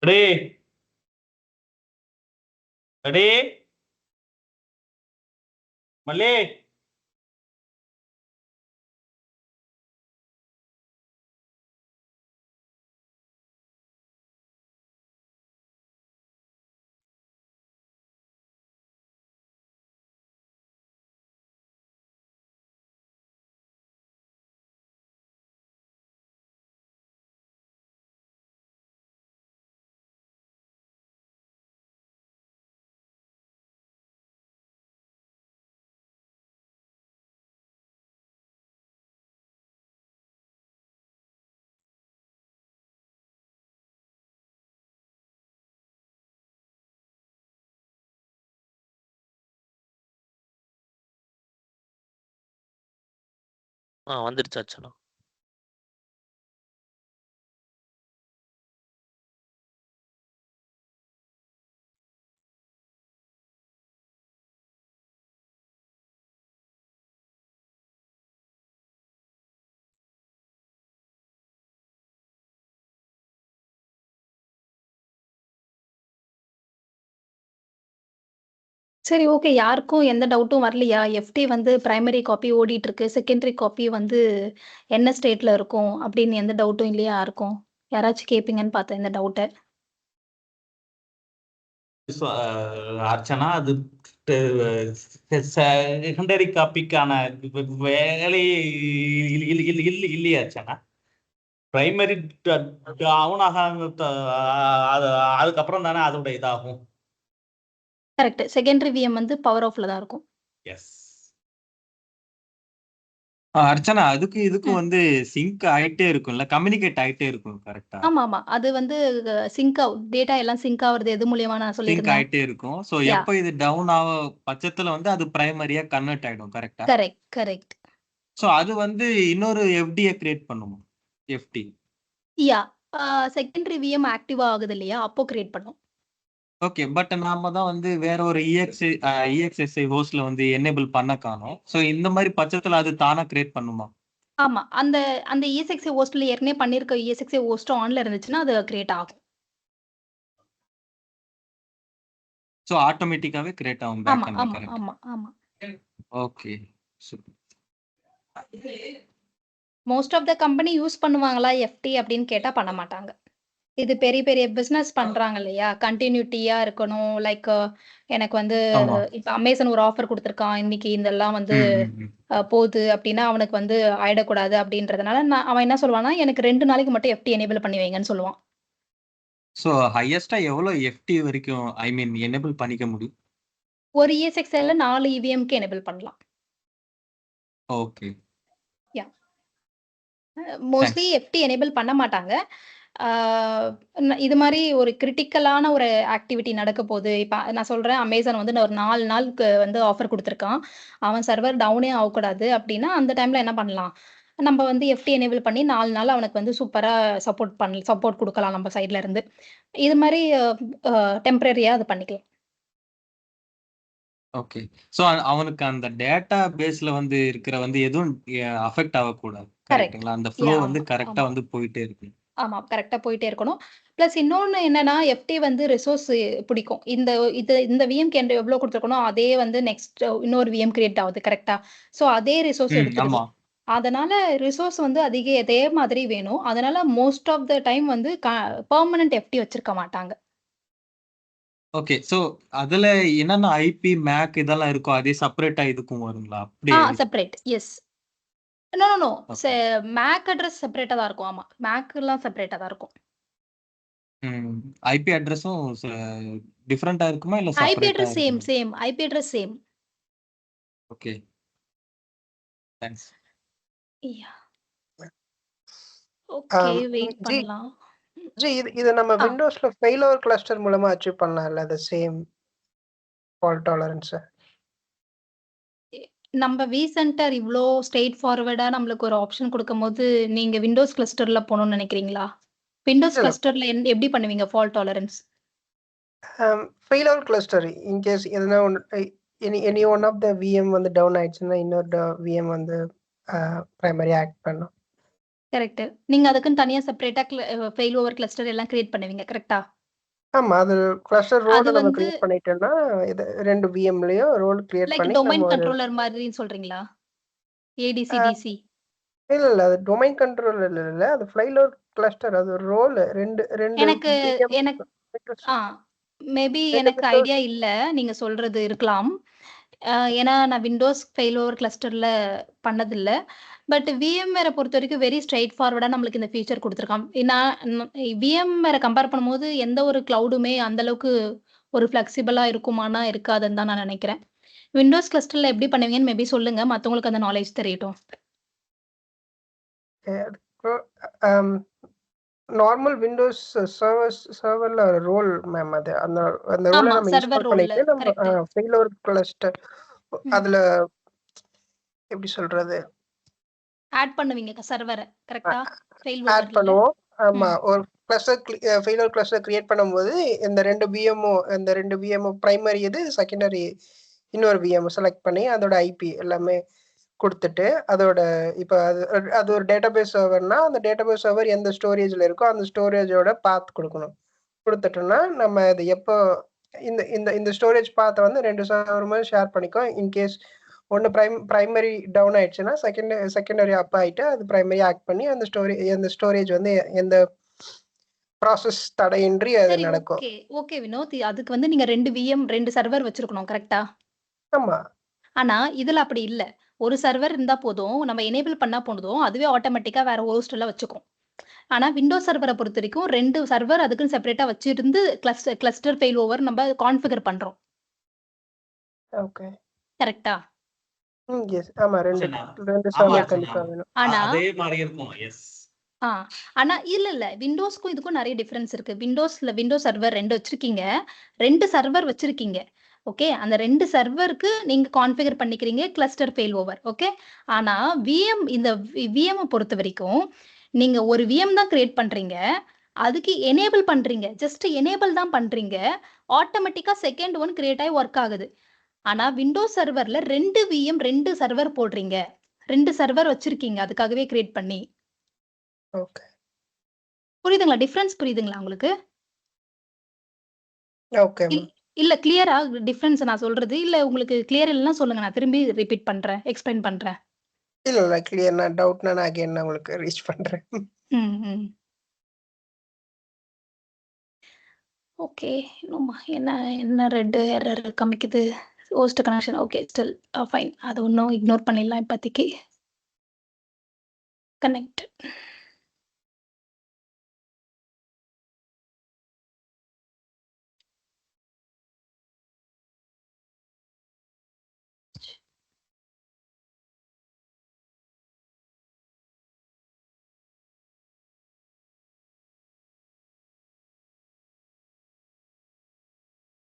Ready? Ready? மல்லி வந்துருச்சு அர்ச்சனா. சரி ஓகே. யாருக்கும் எந்த டவுட்டும் வரலையா? எஃப்டி வந்து பிரைமரி காப்பி ஓடிட்டு இருக்கு. செகண்டரி காப்பி வந்து என்ன ஸ்டேட்ல இருக்கும் அப்படின்னு எந்த டவுட்டும் இல்லையா யாருக்கும்? யாராச்சும் கேட்பீங்கன்னு பார்த்தேன் இந்த டவுட்ட. அர்ச்சனா அது செகண்டரி காப்பிக்கான வேலை இல்லையா அர்ச்சனா? பிரைமரி டவுன் அதுக்கப்புறம் தானே அதோட இதாகும். கரெக்ட். செகண்டரி விஎம் வந்து பவர் ஆஃப்ல தான் இருக்கும். எஸ். அர்ச்சனா அதுக்கு இதுக்கும் வந்து சிங்க் ஆயிட்டே இருக்கும்ல, கம்யூனிகேட் ஆயிட்டே இருக்கும் கரெக்ட்டா? ஆமாமா. அது வந்து சிங்க் டேட்டா எல்லாம் சிங்க் ஆவறது எது மூலியமா நான் சிங்க் சொல்லியிருந்தேன்? ஆயிட்டே இருக்கும். So yeah. எப்ப இது டவுன் ஆக பட்சத்துல வந்து அது பிரைமரியா கன்வெர்ட் ஆயிடும் கரெக்ட்டா? Correct, correct. ஸோ அது வந்து இன்னொரு எஃப்டிய கிரியேட் பண்ணுமா? எஃப்டி. யா. செகண்டரி விஎம் ஆக்டிவா ஆகுது இல்லையா? அப்போ கிரியேட் பண்ணும். ஓகே. பட் நாம தான் வந்து வேற ஒரு EXSI ஹோஸ்ட்ல வந்து எனேபிள் பண்ண காணோம். ஸோ இந்த மாரி பட்சத்துல அது தானா கிரியேட் பண்ணுமா? ஆமா. அந்த அந்த ESXi ஹோஸ்ட்ல ஏற்கனவே பண்ணியிருக்க ESXi ஹோஸ்ட் ஆன்ல இருந்துச்சுன்னா அது கிரியேட் ஆகும். ஸோ ஆட்டோமேட்டிக்காவே கிரியேட் ஆகும் ஆமா, பேக் எண்ட்ல ஆமா, கரெக்ட். ஆமா, ஆமா. Okay. Super. Most of the company use பண்ணுவாங்களா எஃப்டி அப்படின்னு கேட்டா பண்ண மாட்டாங்க. இது பெரிய பெரிய பிசினஸ் பண்றாங்க இல்லையா? கன்டினியூட்டியா இருக்கணும். லைக் எனக்கு வந்து ஆமா. இப்ப அமேசான் ஒரு ஆஃபர் குடுத்துருக்கான். இன்னைக்கு இதெல்லாம் வந்து ம், ம், ம். போகுது அப்படின்னா அவனுக்கு வந்து ஆயிடக்கூடாது அப்படின்றதுனால அவன் என்ன சொல்லுவான்னா, எனக்கு 2 நாளைக்கு மட்டும் எஃப்டி எனேபிள் பண்ணி வைங்கன்னு சொல்லுவான். ஸோ ஹையஸ்ட்டா எவ்வளோ எஃப்டி வரைக்கும் ஐ மீன் எனேபிள் பண்ணிக்க முடியும்? ஒரு ESXL 4 EVMக்கு எனேபிள் பண்ணலாம். ஓகே. மோஸ்ட்லி FT எனேபிள் பண்ண மாட்டாங்க. இது மாதிரி ஒரு கிரிட்டிக்கலான ஒரு ஆக்டிவிட்டி நடக்க போகுது. இப்போ நான் சொல்றேன், அமேசான் வந்து ஒரு 4 நாளுக்கு வந்து ஆஃபர் கொடுத்துருக்கான். அவன் சர்வர் டவுனே ஆகக்கூடாது அப்படின்னா அந்த டைம்ல என்ன பண்ணலாம், நம்ம வந்து FT எனேபிள் பண்ணி 4 நாள் அவனுக்கு வந்து சூப்பரா சப்போர்ட் கொடுக்கலாம் நம்ம சைட்ல இருந்து. இது மாதிரி டெம்பரரியா அது பண்ணிக்கலாம். ஓகே. ஸோ அவனுக்கு அந்த டேட்டா பேஸ்ல வந்து இருக்கிற வந்து எதுவும் அஃபெக்ட் ஆகக்கூடாது. கரெக்ட். கரெக்ட்டுங்களா? அந்த ஃப்ளோ யா வந்து ஆமா கரெக்ட்டா ஆமா வந்து போயிட்டே இருக்கு. ஆமா. கரெக்ட்டா போயிட்டே இருக்கணும். பிளஸ் இன்னொன்னு என்னன்னா, FT வந்து ரிசோர்ஸ் பிடிக்கும். இந்த விஎம்க்கு எவ்வளோ குடுத்துருக்கனோ, அதே வந்து நெக்ஸ்ட் இன்னொரு விஎம் கிரியேட் ஆகுது. கரெக்ட்டா? ஸோ அதே ரிசோர்ஸ் எடுத்துடுது. ஆமா. அதனால ரிசோர்ஸ் வந்து அதே மாதிரி வேணும். அதனால மோஸ்ட் ஆஃப் த டைம் வந்து பெர்மனன்ட் FT வச்சிருக்க மாட்டாங்க. ஓகே. ஸோ அதுல என்னென்ன ஐபி, மேக் இதெல்லாம் இருக்கோ அதே செப்பரேட்டா இதுக்கும் வருங்களா? அப்படியே separate. Yes. No. Okay. MAC address செப்பரேட்டா தான் இருக்கும். ஆமா. மேக்லாம் செப்பரேட்டா தான் இருக்கும். ஐபி அட்ரஸும் டிஃபரெண்டா இருக்குமா? இல்ல ஐபி செப்பரேட்டா அட்ரஸ் இருக்குமா? Same. IP address same. Okay. Thanks. Yeah. Okay. Wait ஜி பண்ணலாம். ஜி இது நம்ம ஆ. விண்டோஸ்ல ஃபெயிலோவர் கிளஸ்டர் மூலமா அச்சீவ் பண்ணலாம்ல the சேம் ஃபால்ட் டாலரன்ஸ். நம்ம விசென்டர் இவ்ளோ ஸ்ட்ரெயிட் ஃபார்வர்டா நம்மளுக்கு ஒரு ஆப்ஷன் குடுக்கும்போது, நீங்க விண்டோஸ் கிளஸ்டர்ல போணும்னு நினைக்கிறீங்களா? விண்டோஸ் இல்ல கிளஸ்டர்ல எப்படி பண்ணுவீங்க fault tolerance? Failover cluster in case எதனா ஒன்று any one of the VM வந்து டவுன் ஆயிடுச்சுன்னா இன்னொரு விஎம் வந்து பிரைமரி ஆக்ட் பண்ணும். கரெக்ட். நீங்க அதுக்குன்னு தனியா செப்பரேட்டா ஃபெயில் ஓவர் கிளஸ்டர் எல்லாம் கிரியேட் பண்ணுவீங்க. கரெக்ட்டா? ஆமா. அது கிளஸ்டர் அது ரோல் நம்ம வந்து கிரியேட் பண்ணிட்டோம்னா இது 2 விஎம்லயும் ரோல் கிரியேட் லைக் பண்ணி டொமைன் நம்ம ஒரு கண்ட்ரோலர் மாதிரின்னு சொல்றீங்களா? ADC, அஹ், DC. இல்ல அது டொமைன் கண்ட்ரோல் இல்ல அது ஃபெயிலோவர் கிளஸ்டர். அது ஒரு ரோல் ரெண்டு எனக்கு விஎம் எனக்கு மேபி ரெண்டு எனக்கு விண்டோஸ். ஐடியா இல்ல. நீங்க சொல்றது இருக்கலாம். ஏன்னா நான் விண்டோஸ் ஃபெயில் ஓவர் கிளஸ்டர்ல பண்ணதில்ல. பட் VMwareஅ பொறுத்தவரைக்கும் வெரி ஸ்ட்ரெயிட் ஃபார்வர்டா நம்மளுக்கு இந்த ஃபீச்சர் குடுத்துருக்கான். VMwareஅ கம்பேர் பண்ணும்போது எந்த ஒரு கிளவுடுமே அந்த அளவுக்கு ஒரு ஃப்ளெக்சிபிளா இருக்குமானா இருக்காதுன்னு தான் நான் நினைக்கிறேன். விண்டோஸ் கிளஸ்டர்ல எப்படி பண்ணுவீங்கன்னு மேபி சொல்லுங்க. மத்தவங்களுக்கு அந்த நாலேட்ஜ் தெரியட்டும். நார்மல் விண்டோஸ் சர்வர்ல ரோல் மேம் அது அந்த அந்த ரோலை ஆமா. நம்ம சர்வர் இன்ஸ்டால் ரோல்ல. பண்ணிட்டு நம்ம கரெக்ட். ஃபெயிலோவர் கிளஸ்டர் ம். அதுல எப்படி சொல்றது ஆட் பண்ணுவீங்க சர்வர. கரெக்ட்டா? ஃபெயில் ஆட் ஓவர்ல. பண்ணுவோம். ஆமா. ம். ஒரு கிளஸ்டர் ஃபெயிலோவர் கிளஸ்டர் கிரியேட் பண்ணும்போது இந்த 2 விஎம்ஓ பிரைமரி இது செகண்டரி இன்னொரு விஎம் செலக்ட் பண்ணி அதோட ஐபி எல்லாமே கொடுத்துட்டு அதோட இப்போ அது ஒரு டேட்டாபேஸ் சர்வர்னா அந்த டேட்டாபேஸ் சர்வர் எந்த ஸ்டோரேஜ்ல இருக்கோ அந்த ஸ்டோரேஜோட பாத் கொடுக்கணும். கொடுத்துட்டோம்னா நம்ம அது எப்போ இந்த இந்த இந்த ஸ்டோரேஜ் பாத்தை வந்து 2 சர்வர் மாதிரி ஷேர் பண்ணிக்கோ. இன்கேஸ் ஒன்று பிரைமரி டவுன் ஆயிடுச்சுன்னா செகண்டரி அப் ஆயிட்டு அது பிரைமரி ஆக்ட் பண்ணி அந்த ஸ்டோரேஜ் வந்து எந்த ப்ராசஸ் தடையின்றி அது சரி. நடக்கும். ஓகே வினோத். அதுக்கு வந்து நீங்க 2 சர்வர் வச்சிருக்கணும். கரெக்ட்டா? ஆமா. ஆனா, இதுல அப்படி இல்ல. ஒரு சர்வர் இருந்தா போதும். நம்ம எனேபிள் பண்ணா போதும். அதுவே ஆட்டோமேட்டிக்கா வேற ஹோஸ்ட் எல்லாம் வச்சுக்கும். ஆனா, விண்டோஸ் சர்வர பொறுத்தவரைக்கும் 2 சர்வர் அதுக்குன்னு செப்பரேட்டா வச்சிருந்து கிளஸ்டர் ஃபெயில் ஓவர் நம்ம கான்ஃபிகர் பண்றோம். ஓகே. கரெக்ட்டா? எஸ். ஆமா. 2 அர்ச்சனா. ஆமா சர்வர் அர்ச்சனா. கண்டிப்பா வேணும். ஆனா அதே மாதிரி இருக்கும். எஸ். ஆ. ஆனா இல்ல. விண்டோஸ்க்கும் இதுக்கும் நெறைய டிஃபரன்ஸ் இருக்கு. விண்டோஸ் சர்வர் 2 வச்சிருக்கீங்க. 2 சர்வர் வச்சிருக்கீங்க. ஓகே. அந்த 2 சர்வருக்கு நீங்க கான்ஃபிகர் பண்ணிக்கிறீங்க கிளஸ்டர் ஃபெயில் ஓவர். ஓகே. ஆனா இந்த விஎம் பொறுத்தவரைக்கும் நீங்க ஒரு விஎம் தான் கிரியேட் பண்றீங்க. அதுக்கு எனேபிள் பண்றீங்க. ஜஸ்ட் எனேபிள் தான் பண்றீங்க. ஆட்டோமேட்டிக்கா செகண்ட் ஒன் கிரியேட் ஆயி வொர்க் ஆகுது. ஆனா விண்டோஸ் சர்வர்ல 2 விஎம் 2 சர்வர் போடுறீங்க. 2 சர்வர் வச்சிருக்கீங்க. அதுக்காகவே கிரியேட் பண்ணி. ஓகே. புரியுதுங்களா? டிஃபரன்ஸ் புரியுதுங்களா உங்களுக்கு? ஓகேம்மா. இல்ல கிளியரா டிஃபரன்ஸ் நான் சொல்றது? இல்ல உங்களுக்கு கிளியர் இல்லன்னா சொல்லுங்க. நான் திரும்பி ரிப்பீட் பண்றேன். எக்ஸ்பிளைன் பண்றேன். இல்ல கிளியர். நான் டவுட்னா நான் அகைன் நான் உங்களுக்கு ரீச் பண்றேன். ம். ஓகே. என்ன ரெட் எரர் காமிக்குது? Host connection. Okay. Still fine. அது ஒண்ணும் இக்னோர் பண்ணிடலாம் இப்போதைக்கு. Connect.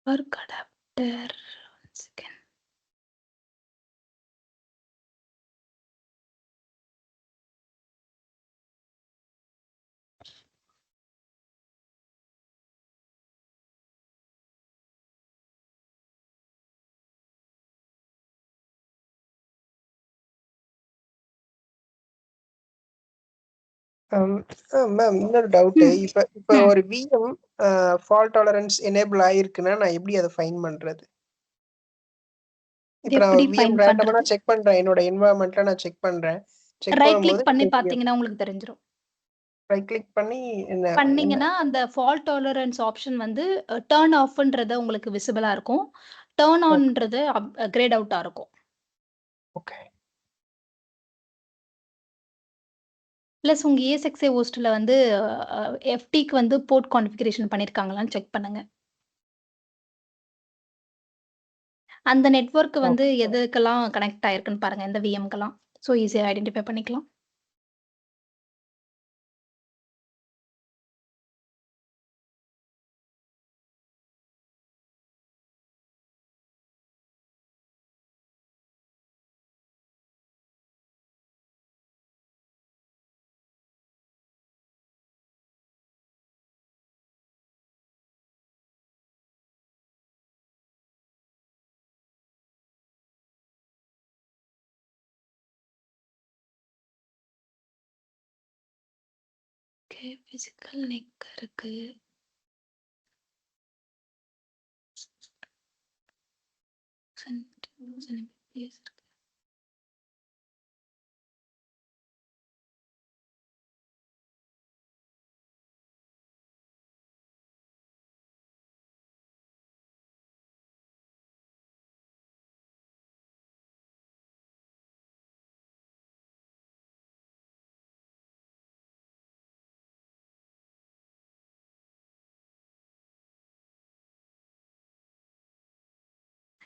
Network adapter. One second. Ma'am இன்னொரு டவுட். இப்ப ஒரு விஎம் ஃபால்ட் டாலரன்ஸ் எனேபிள் ஆயிருக்குன்னா நான் எப்படி அதை ஃபைன் பண்றது? இப்ப நான் எப்படி ஒரு விஎம் find ரேண்டமா பண்றது? செக் பண்றேன், என்னோட என்வாயர்மெண்ட்ல நான் செக் பண்றேன். செக் ரைட் கிளிக் பண்ணும்போது பண்ணி பாத்தீங்கன்னா உங்களுக்கு தெரிஞ்சிரும். ரைட் கிளிக் பண்ணி என்ன பண்ணீங்கன்னா அந்த ஃபால்ட் டாலரன்ஸ் ஆப்ஷன் வந்து டர்ன் ஆஃப்ன்றது உங்களுக்கு விசிபிளா இருக்கும். டர்ன் ஆன்ன்றது கிரேட் அவுட்டா இருக்கும். ஓகே. பிளஸ் உங்க ESXi ஹோஸ்ட்ல வந்து FTக்கு வந்து போர்ட் கான்ஃபிகரேஷன் பண்ணிருக்காங்களான்னு செக் பண்ணுங்க. அந்த நெட்வொர்க் வந்து எதுக்கெல்லாம் கனெக்ட் ஆயிருக்குன்னு பாருங்க, இந்த விஎம்க்கெல்லாம். ஸோ ஈஸியா ஐடென்டிஃபை பண்ணிக்கலாம். ஓகே, பிசிக்கல் நெக் இருக்கு.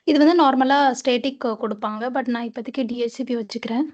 இது வந்து நார்மலா ஸ்டேட்டிக் கொடுப்பாங்க. பட் நான் இப்போதைக்கு DHCP வச்சுக்கிறேன்.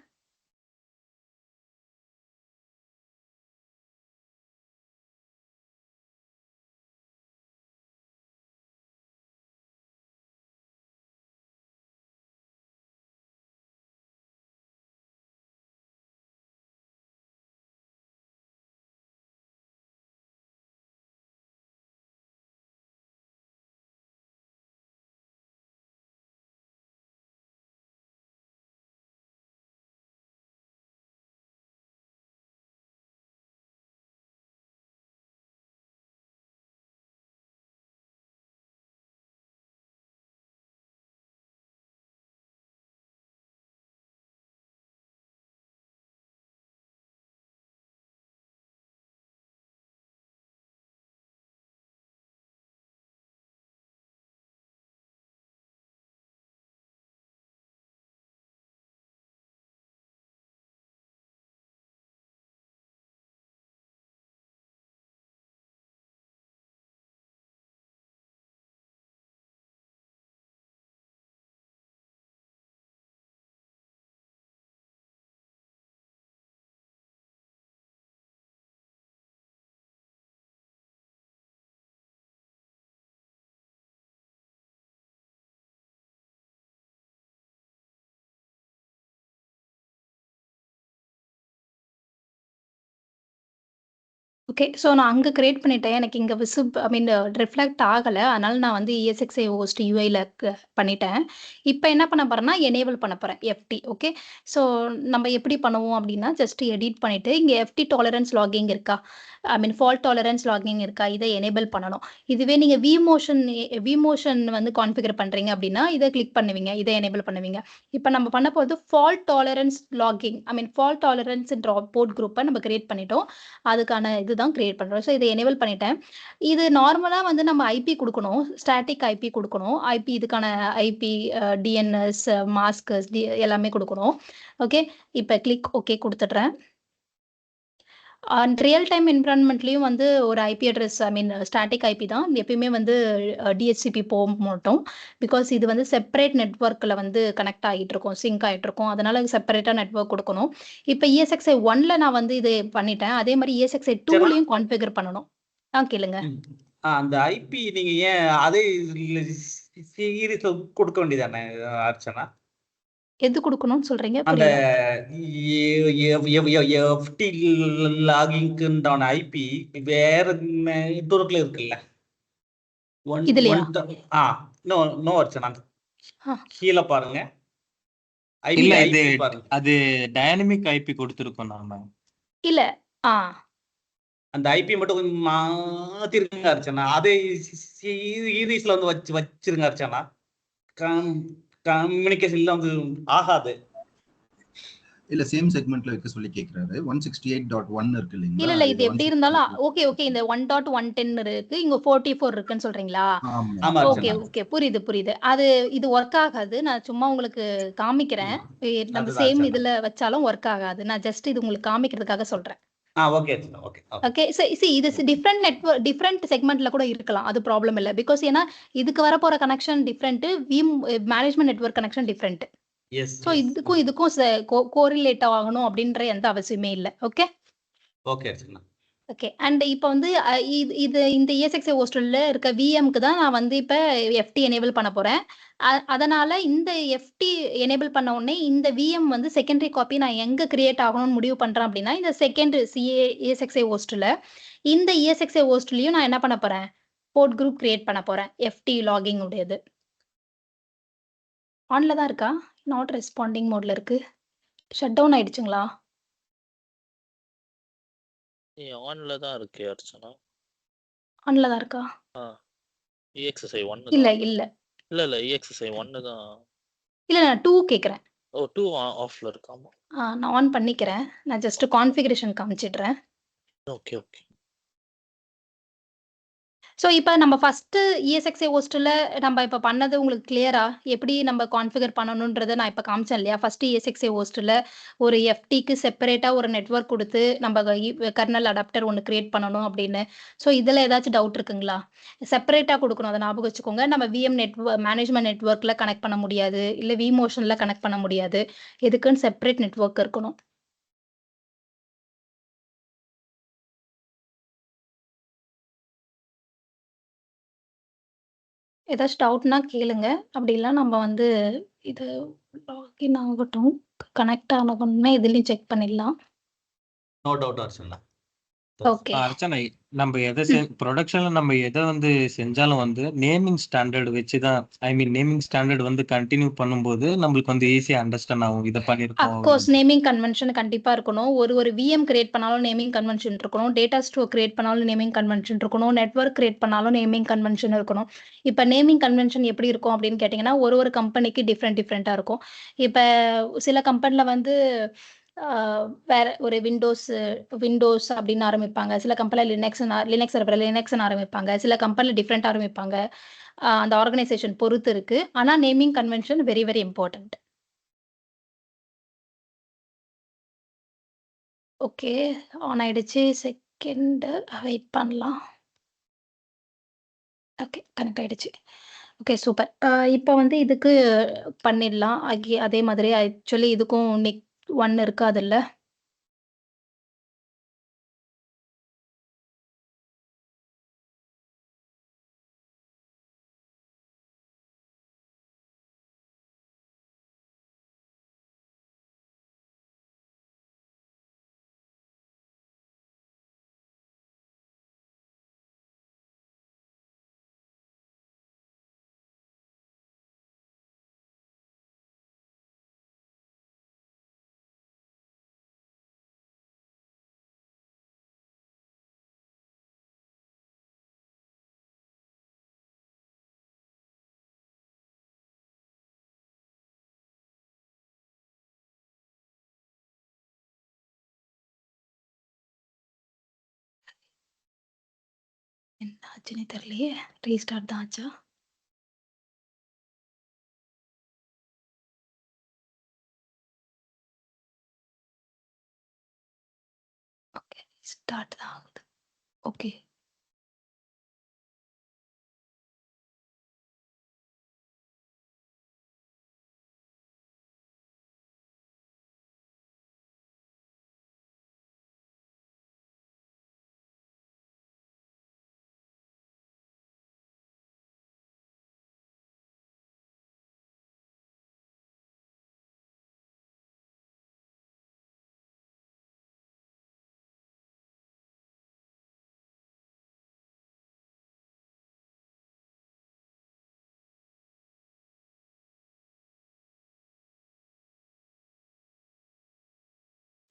ஓகே. ஸோ நான் அங்க கிரியேட் பண்ணிட்டேன். எனக்கு இங்க ரிஃப்ளெக்ட் ஆகல. அதனால நான் வந்து ESXi ஹோஸ்ட் UIல பண்ணிட்டேன். இப்ப என்ன பண்ண போறேன்னா, எனேபிள் பண்ண போறேன் FT. ஓகே. ஸோ நம்ம எப்படி பண்ணுவோம் அப்படின்னா, ஜஸ்ட் எடிட் பண்ணிட்டு இங்க FT டாலரன்ஸ் லாகிங் இருக்கா? ஃபால்ட் டாலரன்ஸ் லாகிங் இருக்கா? இதை எனேபிள் பண்ணணும். இதுவே நீங்க vMotion வந்து கான்ஃபிகர் பண்றீங்க அப்படின்னா, இதை கிளிக் பண்ணுவீங்க. இதை எனேபிள் பண்ணுவீங்க. இப்ப நம்ம பண்ண போறது fault tolerance logging fault tolerance port குரூப்பை நம்ம கிரியேட் பண்ணிட்டோம். அதுக்கான இதுதான் கிரியேட் பண்றோம். ஸோ இதை எனேபிள் பண்ணிட்டேன். இது நார்மலா வந்து நம்ம ஐபி கொடுக்கணும். ஸ்டாட்டிக் ஐபி கொடுக்கணும். ஐபி இதுக்கான ஐபி DNS மாஸ்கஸ் எல்லாமே கொடுக்கணும். ஓகே. இப்போ கிளிக் ஓகே கொடுத்துட்றேன். ரியல் டைம் என்விரான்மெண்ட்லயும் வந்து ஒரு ஐபி அட்ரஸ் ஸ்டாட்டிக் ஐபி தான் எப்பயுமே வந்து DHCP போக மாட்டோம். பிகாஸ் இது வந்து செப்பரேட் நெட்வொர்க்கில் வந்து கனெக்ட் ஆகிட்டு இருக்கும், சிங்க் ஆகிட்டு இருக்கும். அதனால செப்பரேட்டாக நெட்வொர்க் கொடுக்கணும். இப்போ ESXi 1ல நான் வந்து இது பண்ணிட்டேன். அதே மாதிரி ESXi 2லையும் கான்ஃபிகர் பண்ணணும். கேளுங்க. அந்த ஐபி நீங்க ஏன் அதே சீரீஸ்ல கொடுக்க வேண்டியதானே அர்ச்சனா? எது கொடுக்கணும்னு சொல்றீங்க? அந்த புரியல. எஃப்டி லாகிங்க்குண்டான ஐபி வேற தூரத்துல இருக்குல்ல. இதுலயா? நோ நோ அர்ச்சனா, ஆ. கீழே பாருங்க. இல்ல ஐபி இது ஐபி பாருங்க. அது டைனமிக் ஐபி கொடுத்துருக்கோம் நாம. இல்ல. ஆ. அந்த ஐபி மட்டும் கொஞ்சம் மாத்திருங்க அர்ச்சனா. அதே சீரீஸ்ல வந்து வச்சிருங்க அர்ச்சனா. கம்யூனிகேஷன்ல வந்து ஆகாது. இல்ல சேம் செக்மெண்ட்ல வைக்க சொல்லி கேக்குறாரு. 168.1 இருக்கு இல்லீங்களா? இல்ல இது எப்படி இருந்தாலும் ஓகே ஓகே. இந்த 1.110 இருக்கு, இங்க 44 இருக்குன்னு சொல்றீங்களா? ஆமா ஓகே அர்ச்சனா. ஓகே, புரியுது புரியுது. அது இது ஒர்க் ஆகாது. நான் சும்மா உங்களுக்கு காமிக்கிறேன். நம்ம அதுதான் சேம் அர்ச்சனா. இதுல வச்சாலும் ஒர்க் ஆகாது. நான் ஜஸ்ட் இது உங்களுக்கு காமிக்கிறதுக்காக சொல்றேன். Okay Archana, okay. ஓகே. இது டிஃப்ரெண்ட் நெட்வொர்க் டிஃப்ரெண்ட் செக்மெண்ட்ல கூட இருக்கலாம். அது ப்ராப்ளம் இல்ல. பிகாஸ் ஏன்னா இதுக்கு வரப்போற connection different, VM management network connection different. Yes so இதுக்கும் கோரிலேட் ஆகணும் அப்படின்ற எந்த அவசியமே இல்லை. Okay okay Archana. Okay. And இப்போ வந்து இது இந்த ESXi ஹோஸ்டல்ல இருக்க விஎம்க்கு தான் நான் வந்து இப்போ எஃப்டி எனேபிள் பண்ண போறேன். அதனால இந்த எஃப்டி எனேபிள் பண்ண உடனே இந்த விஎம் வந்து செகண்டரி காப்பி நான் எங்க கிரியேட் ஆகணும்னு முடிவு பண்றேன் அப்படின்னா, இந்த செகண்ட் ESXi ஹோஸ்டல்ல இந்த ESXi ஹோஸ்ட்லயும் நான் என்ன பண்ண போறேன், போர்ட் குரூப் கிரியேட் பண்ண போறேன். எஃப்டி லாகிங் உடையது ஆன்ல தான் இருக்கா? நாட் ரெஸ்பாண்டிங் மோட்ல இருக்கு. ஷட் டவுன் ஆயிடுச்சுங்களா? ஆன்ல தான் இருக்கு அர்ச்சனா. ஆன்ல தான் இருக்கா? EXSI 1 இல்ல தான். இல்ல இல்ல EXSI 1 தான். இல்ல நான் 2 கேக்குறேன். 2 ஆஃப்ல இருக்காமா. நான் ஆன் பண்ணிக்கிறேன். நான் ஜஸ்ட் கான்ஃபிகரேஷன் காமிச்சிடுறேன். Okay okay. ஸோ இப்போ நம்ம ஃபர்ஸ்ட்டு ESXi ஹோஸ்டல்ல நம்ம இப்போ பண்ணது உங்களுக்கு கிளியரா? எப்படி நம்ம கான்ஃபிகர் பண்ணணுன்றத நான் இப்போ காமிச்சேன் இல்லையா? ஃபர்ஸ்ட்டு ESXi ஹோஸ்டல்ல ஒரு எஃப்டிக்கு செப்பரேட்டா ஒரு நெட்வொர்க் கொடுத்து நம்ம கர்னல் அடாப்டர் ஒன்று கிரியேட் பண்ணணும் அப்படின்னு. ஸோ இதில் ஏதாச்சும் டவுட் இருக்குங்களா? செப்பரேட்டா கொடுக்கணும், அதை ஞாபகம் வச்சுக்கோங்க. நம்ம விஎம் மேனேஜ்மெண்ட் நெட்வொர்க்ல கனெக்ட் பண்ண முடியாது, இல்லை விமோஷன்ல கனெக்ட் பண்ண முடியாது. எதுக்குன்னு செப்பரேட் நெட்வொர்க் இருக்கணும். ஏதாச்சும் டவுட்னா கேளுங்க. அப்படி இல்ல நம்ம வந்து இது லாகின் ஆகட்டும். கனெக்ட் ஆனதுமே இதுலயும் செக் பண்ணிடலாம். No doubt Archana. Okay. Archana, நம்ம எதை ப்ரொடக்ஷன்ல நம்ம எதை வந்து செஞ்சாலும் வந்து நேமிங் ஸ்டாண்டர்ட் வச்சு தான், ஐ மீன் நேமிங் ஸ்டாண்டர்ட் வந்து கண்டினியூ பண்ணும்போது நம்மளுக்கு வந்து ஈஸியா அண்டர்ஸ்டாண்ட் ஆகும் இதை பண்ணிருக்கோம். அஃப்கோர்ஸ் நேமிங் கன்வென்ஷன் கண்டிப்பா இருக்கணும். ஒரு விஎம் கிரியேட் பண்ணாலும் நேமிங் கன்வென்ஷன் இருக்கணும். டேட்டா ஸ்டோர் கிரியேட் பண்ணாலும் நேமிங் கன்வென்ஷன் இருக்கணும். நெட்வொர்க் கிரியேட் பண்ணாலும் நேமிங் கன்வென்ஷன் இருக்கணும். இப்போ நேமிங் கன்வென்ஷன் எப்படி இருக்கும் அப்படின்னு கேட்டிங்கன்னா, ஒரு கம்பெனிக்கு டிஃப்ரெண்ட்டாக இருக்கும். இப்போ சில கம்பெனில வந்து வேற ஒரு விண்டோஸ் அப்படின்னு ஆரம்பிப்பாங்க. சில கம்பெனில லினக்ஸ்னு ஆரம்பிப்பாங்க. சில கம்பெனில டிஃப்ரெண்ட் ஆரம்பிப்பாங்க. அந்த ஆர்கனைசேஷன் பொறுத்து இருக்கு. ஆனா naming convention very very important. Okay. On ஆயிடுச்சு. செகண்ட் வெயிட் பண்ணலாம். ஓகே, கனெக்ட் ஆயிடுச்சு. Okay super. இப்போ வந்து இதுக்கு பண்ணிடலாம். அதே மாதிரி ஆக்சுவலி இதுக்கும் நிக் 1 இருக்கு அதுல. என்ன ஆச்சுன்னே தெரியலையே. ரீஸ்டார்ட் தான் ஆச்சா? ஓகே, ஸ்டார்ட் தான் ஆகுது. ஓகே.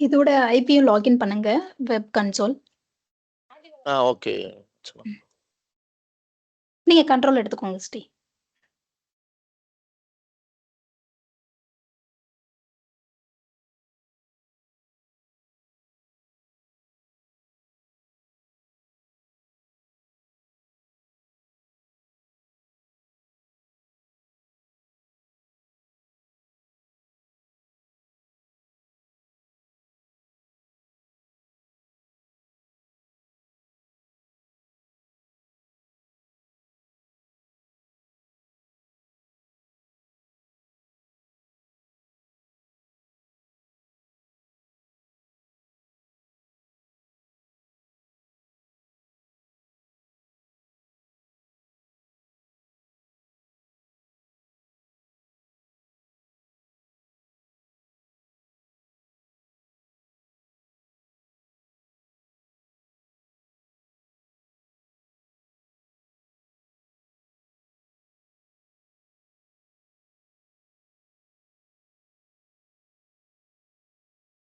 இதோட ஐபியும் லாகின் பண்ணுங்க வெப் கன்சோல். ஓகே. நீங்க கண்ட்ரோல் எடுத்துக்கோங்க ஸ்ரீ.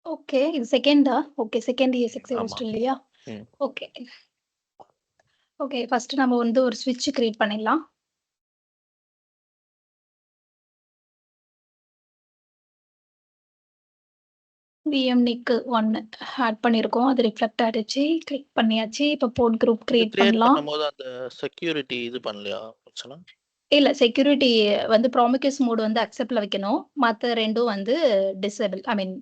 ஓகே. இது செகண்டா? ஓகே. செகண்ட் ESXi ஆமா. ஹோஸ்ட் இல்லையா? ம். ஓகே. ஓகே. ஃபர்ஸ்ட் நம்ம வந்து ஒரு ஸ்விட்ச் கிரியேட் பண்ணிடலாம். VM நிக் 1 ஆட் பண்ணியிருக்கோம். அது ரிஃப்ளெக்ட் ஆயிடுச்சு. கிளிக் பண்ணியாச்சு. இப்போ போர்ட் குரூப் கிரியேட் கிரியேட் பண்ணலாம். பண்ணும்போது அந்த செக்யூரிட்டி இது பண்ணலையா பிரச்சனை? இல்ல செக்யூரிட்டி வந்து ப்ராமிகஸ் மோட் வந்து அக்செப்ட்ல வைக்கணும். மத்த 2ம் வந்து டிசேபிள். ஐ மீன்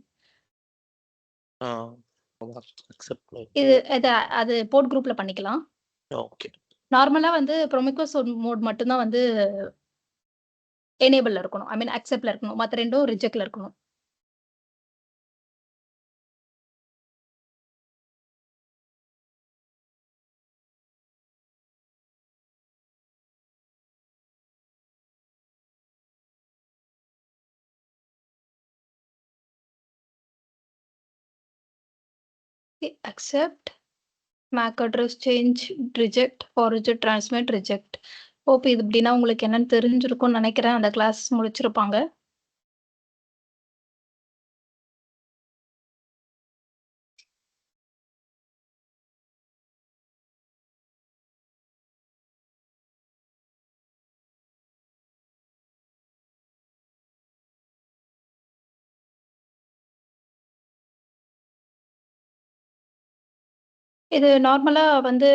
அக்செப்ட். அது போர்ட் குரூப்ல பண்ணிக்கலாம். ஓகே. நார்மலா வந்து ப்ராமிகஸ் மோட் மட்டும் தான் வந்து எனேபிள்ல இருக்கணும். ஐ மீன் அக்செப்ட்ல இருக்கணும். மத்த 2ம் ரிஜெக்ட்ல இருக்கணும். Accept MAC address change reject forward transmit reject. Hope இது எப்படின்னா உங்களுக்கு என்னன்னு தெரிஞ்சிருக்கும்னு நினைக்கிறேன். அந்த கிளாஸ் முடிச்சிருப்பாங்க. இது நார்மலா வந்து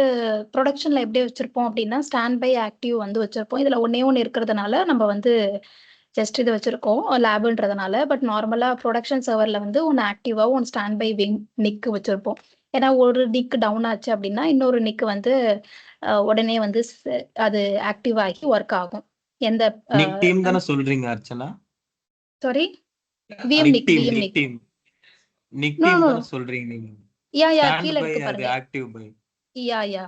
ப்ரொடக்ஷன்ல எப்படி வச்சிருப்போம் அப்படின்னா, ஸ்டாண்ட் பை ஆக்டிவ் வந்து வச்சிருப்போம். இதுல ஒண்ணே ஒண்ணு இருக்கிறதுனால நம்ம வந்து ஜஸ்ட் இது வச்சிருக்கோம் லேப்ன்றதுனால. பட் நார்மலா ப்ரொடக்ஷன் சர்வர்ல வந்து ஒண்ணு ஆக்டிவாவும், ஒண்ணு ஸ்டாண்ட் பை நிக் வச்சிருப்போம். ஏன்னா ஒரு நிக் டவுன் ஆச்சு அப்படின்னா, இன்னொரு நிக் வந்து உடனே வந்து அது ஆக்டிவ் ஆகி ஒர்க் ஆகும். எந்த நிக் டீம் தானே சொல்றீங்க அர்ச்சனா? சாரி விஎம் நிக் விஎம் நிக் நிக் நோ டீம் நோ தானே சொல்றீங்க நீங்க? யா ஸ்டாண்ட் கீழ பை இருக்கு அது பாருங்க. Active by. யா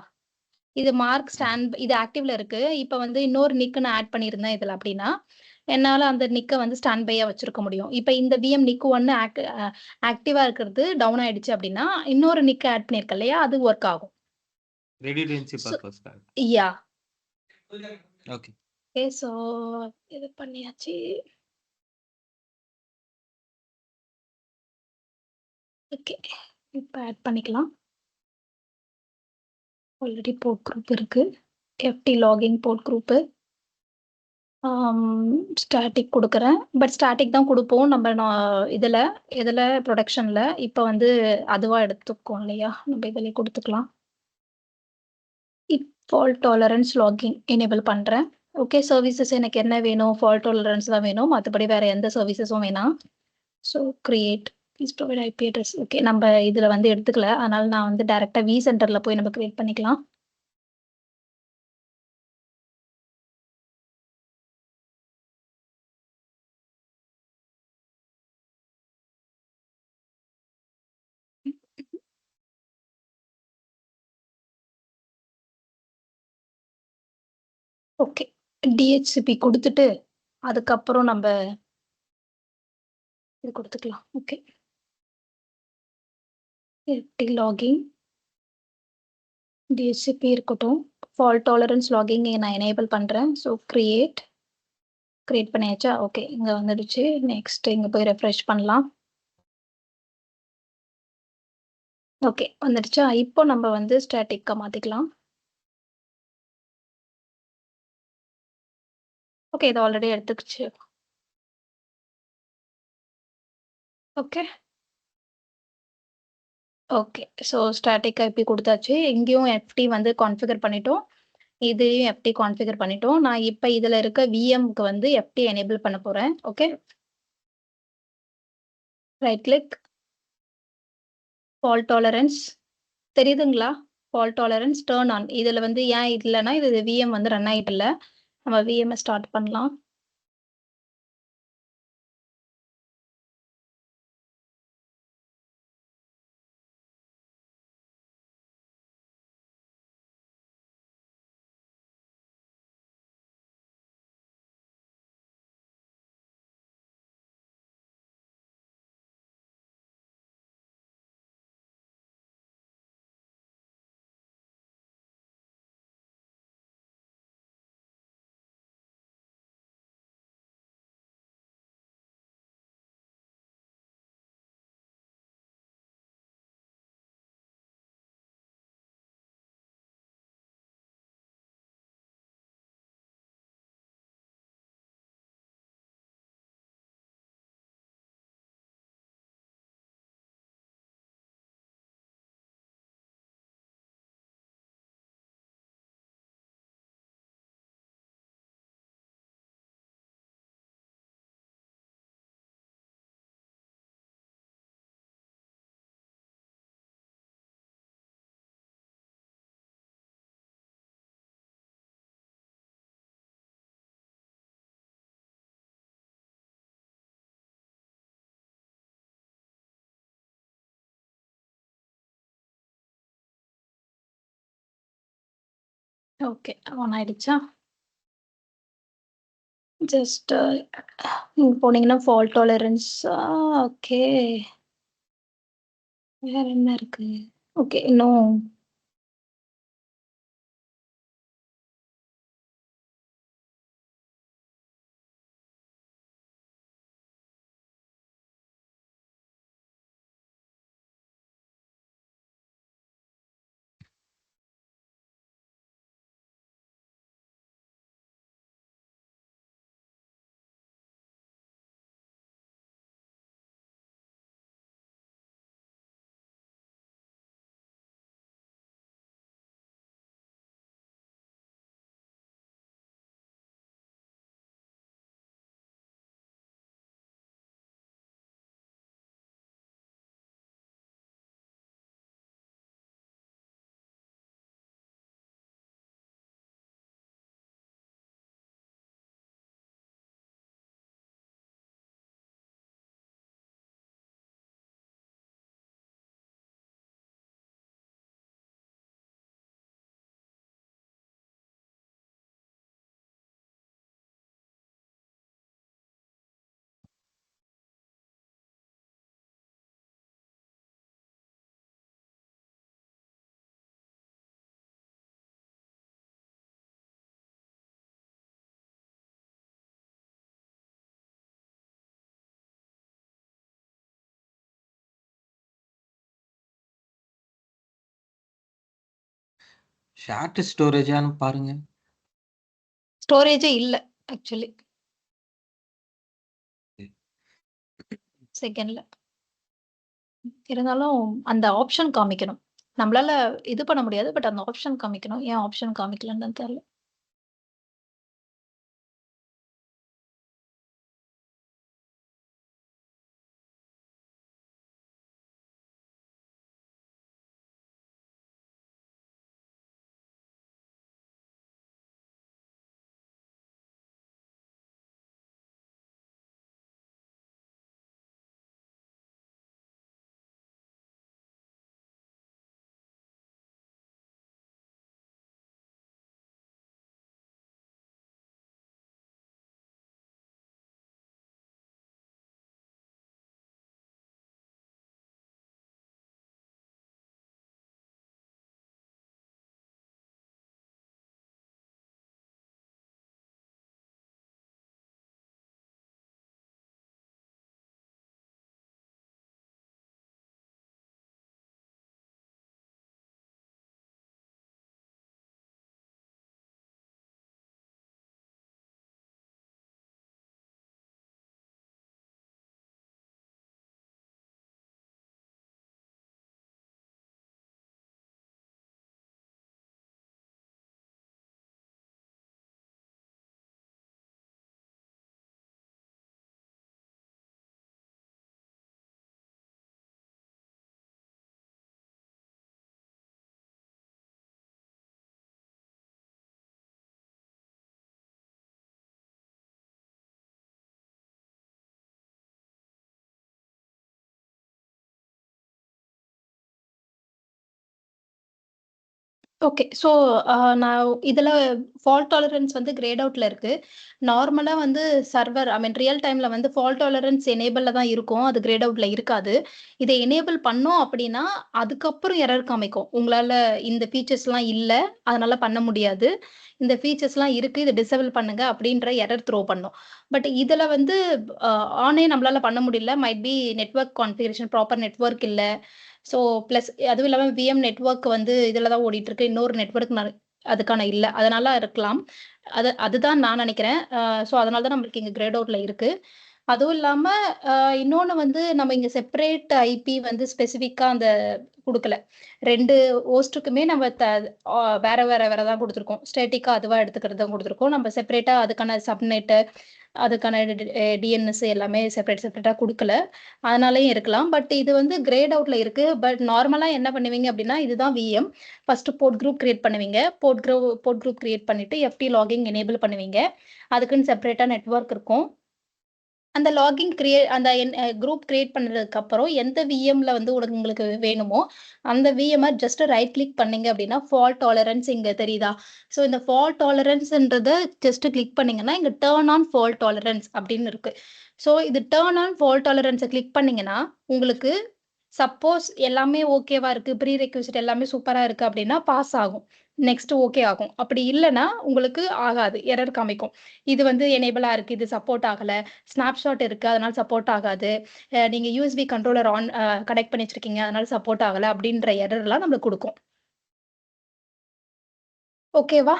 இது மார்க் ஸ்டாண்ட் இது ஆக்டிவ்ல இருக்கு. இப்ப வந்து இன்னொரு நிக் நான் ஆட் பண்ணியிருந்தேன் இதுல அப்படின்னா, என்னால அந்த நிக்க வந்து ஸ்டாண்ட் பையா வச்சிருக்க முடியும். இப்ப இந்த விஎம் நிக் 1 ஆக்டிவா இருக்கிறது டவுன் ஆயிடுச்சு அப்படின்னா, இன்னொரு நிக் ஆட் பண்ணியிருக்கேன் இல்லையா? அது ஒர்க் ஆகும். ரெடிடென்சி பர்பஸ்க்காக. Yeah okay. ஓகே. சோ இது பண்ணியாச்சு. ஓகே. இப்ப ஆட் பண்ணிக்கலாம். ஆல்ரெடி போர்ட் குரூப் இருக்கு. FT logging port group. Static குடுக்குறேன். பட் ஸ்டாட்டிக் தான் குடுப்போம். நம்ம இதுல ப்ரொடக்ஷன்ல. இப்ப வந்து அதுவா எடுத்துக்கோம் இல்லையா? நம்ம இதிலயே குடுத்துக்கலாம். ஃபால்ட் டாலரன்ஸ் லாகிங் எனேபிள் பண்றேன். ஓகே. சர்வீசஸ் எனக்கு என்ன வேணும்? ஃபால்ட் டாலரன்ஸ் தான் வேணும். மத்தபடி வேற எந்த சர்வீசஸும் வேணாம். So create please provide IP address. Okay. நம்ம இதுல வந்து எடுத்துக்கல. அதனால நான் வந்து டைரக்ட்டா vCenterல போய் நம்ம கிரியேட் பண்ணிக்கலாம். ஓகே. DHCP குடுத்துட்டு, அதுக்கப்புறம் நம்ப இது குடுத்துக்கலாம். ஓகே. FT லாகிங் DHCP இருக்கட்டும். ஃபால்ட் டாலரன்ஸ் லாகிங் நான் எனேபிள் பண்றேன். ஸோ கிரியேட் பண்ணியாச்சா? ஓகே. இங்க வந்துடுச்சு. நெக்ஸ்ட் இங்க போய் ரெஃப்ரெஷ் பண்ணலாம். ஓகே வந்துடுச்சா? இப்போ நம்ம வந்து ஸ்டாட்டிக்கா மாத்திக்கலாம். ஓகே இது ஆல்ரெடி எடுத்துக்கிச்சு. Okay. Okay. So static IP குடுத்தாச்சு. இங்கேயும் எஃப்டி வந்து கான்ஃபிகர் பண்ணிட்டோம். இதையும் எஃப்டி கான்ஃபிகர் பண்ணிட்டோம். நான் இப்ப இதுல இருக்க விஎம்க்கு வந்து எஃப்டி எனேபிள் பண்ண போறேன். Okay. Right click. Fault tolerance தெரியுதுங்களா? Fault tolerance turn on. இதுல வந்து ஏன் இல்லன்னா, இது விஎம் வந்து ரன் ஆயிட்டு இல்ல. நம்ம விஎம் ஸ்டார்ட் பண்ணலாம். ஓகே. ஆன் ஆயிடுச்சா? ஜஸ்ட் நீங்க போனீங்கன்னா ஃபால்ட் டாலரன்ஸ் ஓகே. வேற என்ன இருக்கு? ஓகே. இன்னும் ஷார்ட் ஸ்டோரேஜான்னு பாருங்க. ஸ்டோரேஜே இல்ல ஆக்சுவலி. செகண்ட்ல. இருந்தாலும் அந்த ஆப்ஷன் காமிக்கணும். நம்மளால இது பண்ண முடியாது. பட் அந்த ஆப்ஷன் காமிக்கணும். ஏன் ஆப்ஷன் காமிக்கலன்னு தான் தெரியல. ஓகே. ஸோ நான் இதில ஃபால்ட் டாலரன்ஸ் வந்து கிரேட் அவுட்ல இருக்கு. நார்மலா வந்து சர்வர் ரியல் டைம்ல வந்து ஃபால்ட் டாலரன்ஸ் எனேபிள்ல தான் இருக்கும். அது கிரேட் அவுட்ல இருக்காது. இத எனேபிள் பண்ணோம் அப்படின்னா, அதுக்கப்புறம் எரர் காமிக்கும். உங்களால இந்த ஃபீச்சர்ஸ்லாம் இல்ல. அதனால பண்ண முடியாது. இந்த ஃபீச்சர்ஸ்லாம் இருக்கு. இத டிசேபிள் பண்ணுங்க அப்படின்ற எரர் த்ரோ பண்ணும். பட் இதில வந்து அ ஆனே நம்மளால பண்ண முடியல. Might be network configuration proper network இல்ல. ஸோ பிளஸ் அதுவும் இல்லாம விஎம் நெட்வொர்க் வந்து இதில தான் ஓடிட்டுருக்கு. இன்னொரு நெட்வொர்க் அதுக்கான இல்ல. அதனால இருக்கலாம். அதுதான் நான் நெனைக்கிறேன். ஸோ அதனால தான் நம்மளுக்கு இங்க கிரேட் அவுட்ல இருக்கு. அதுவும் இல்லாம இன்னொன்னு வந்து நம்ம இங்க செப்பரேட் ஐபி வந்து ஸ்பெசிஃபிக்கா அந்த குடுக்கல. 2 ஹோஸ்ட்டுக்குமே நம்ம வேற வேற தான் குடுத்துருக்கோம். ஸ்டேட்டிக்கா அதுவா எடுத்துக்கிறது தான் குடுத்துருக்கோம். நம்ம செப்பரேட்டா அதுக்கான சப்நெட், அதுக்கான டிஎன்எஸ் எல்லாமே செப்பரேட்டா குடுக்கல. அதனாலயும் இருக்கலாம். பட் இது வந்து கிரேட் அவுட்ல இருக்கு. பட் நார்மலா என்ன பண்ணுவீங்க அப்டின்னா, இதுதான் VM. First port group create பண்ணுவீங்க. போர்ட் குரூப் கிரியேட் பண்ணிட்டு எஃப்டி லாகிங் எனேபிள் பண்ணுவீங்க. அதுக்குன்னு செப்பரேட்டா நெட்வொர்க் இருக்கும். அந்த லாகின் அந்த குரூப் கிரியேட் பண்ணதுக்கு அப்புறம் எந்த விஎம்ல வந்து உங்களுக்கு வேணுமோ, அந்த விஎம்ம ஜஸ்ட் ரைட் கிளிக் பண்ணீங்க அப்டின்னா, ஃபால்ட் டாலரன்ஸ் இங்க தெரியுதா? ஸோ இந்த ஃபால்ட் டாலரன்ஸ்ன்றத ஜஸ்ட் கிளிக் பண்ணீங்கன்னா, இங்க டர்ன் ஆன் ஃபால்ட் டாலரன்ஸ் அப்டின்னு இருக்கு. ஸோ இது டர்ன் ஆன் ஃபால்ட் டாலரன்ஸ கிளிக் பண்ணீங்கன்னா, உங்களுக்கு சப்போஸ் எல்லாமே ஓகேவா இருக்கு, ப்ரீ ரெக்விசிட் எல்லாமே சூப்பரா இருக்கு அப்டின்னா பாஸ் ஆகும். நெக்ஸ்ட் ஓகே ஆகும். அப்படி இல்லன்னா உங்களுக்கு ஆகாது. எரர் காமிக்கும். இது வந்து எனேபிளா இருக்கு. இது சப்போர்ட் ஆகல. ஸ்னாப்ஷாட் இருக்கு. அதனால சப்போர்ட் ஆகாது. நீங்க யூஎஸ்பி கண்ட்ரோலர் கனெக்ட் பண்ணி வச்சிருக்கீங்க. அதனால சப்போர்ட் ஆகல அப்படின்ற எரர்லாம் நம்மளுக்கு குடுக்கும். ஓகேவா?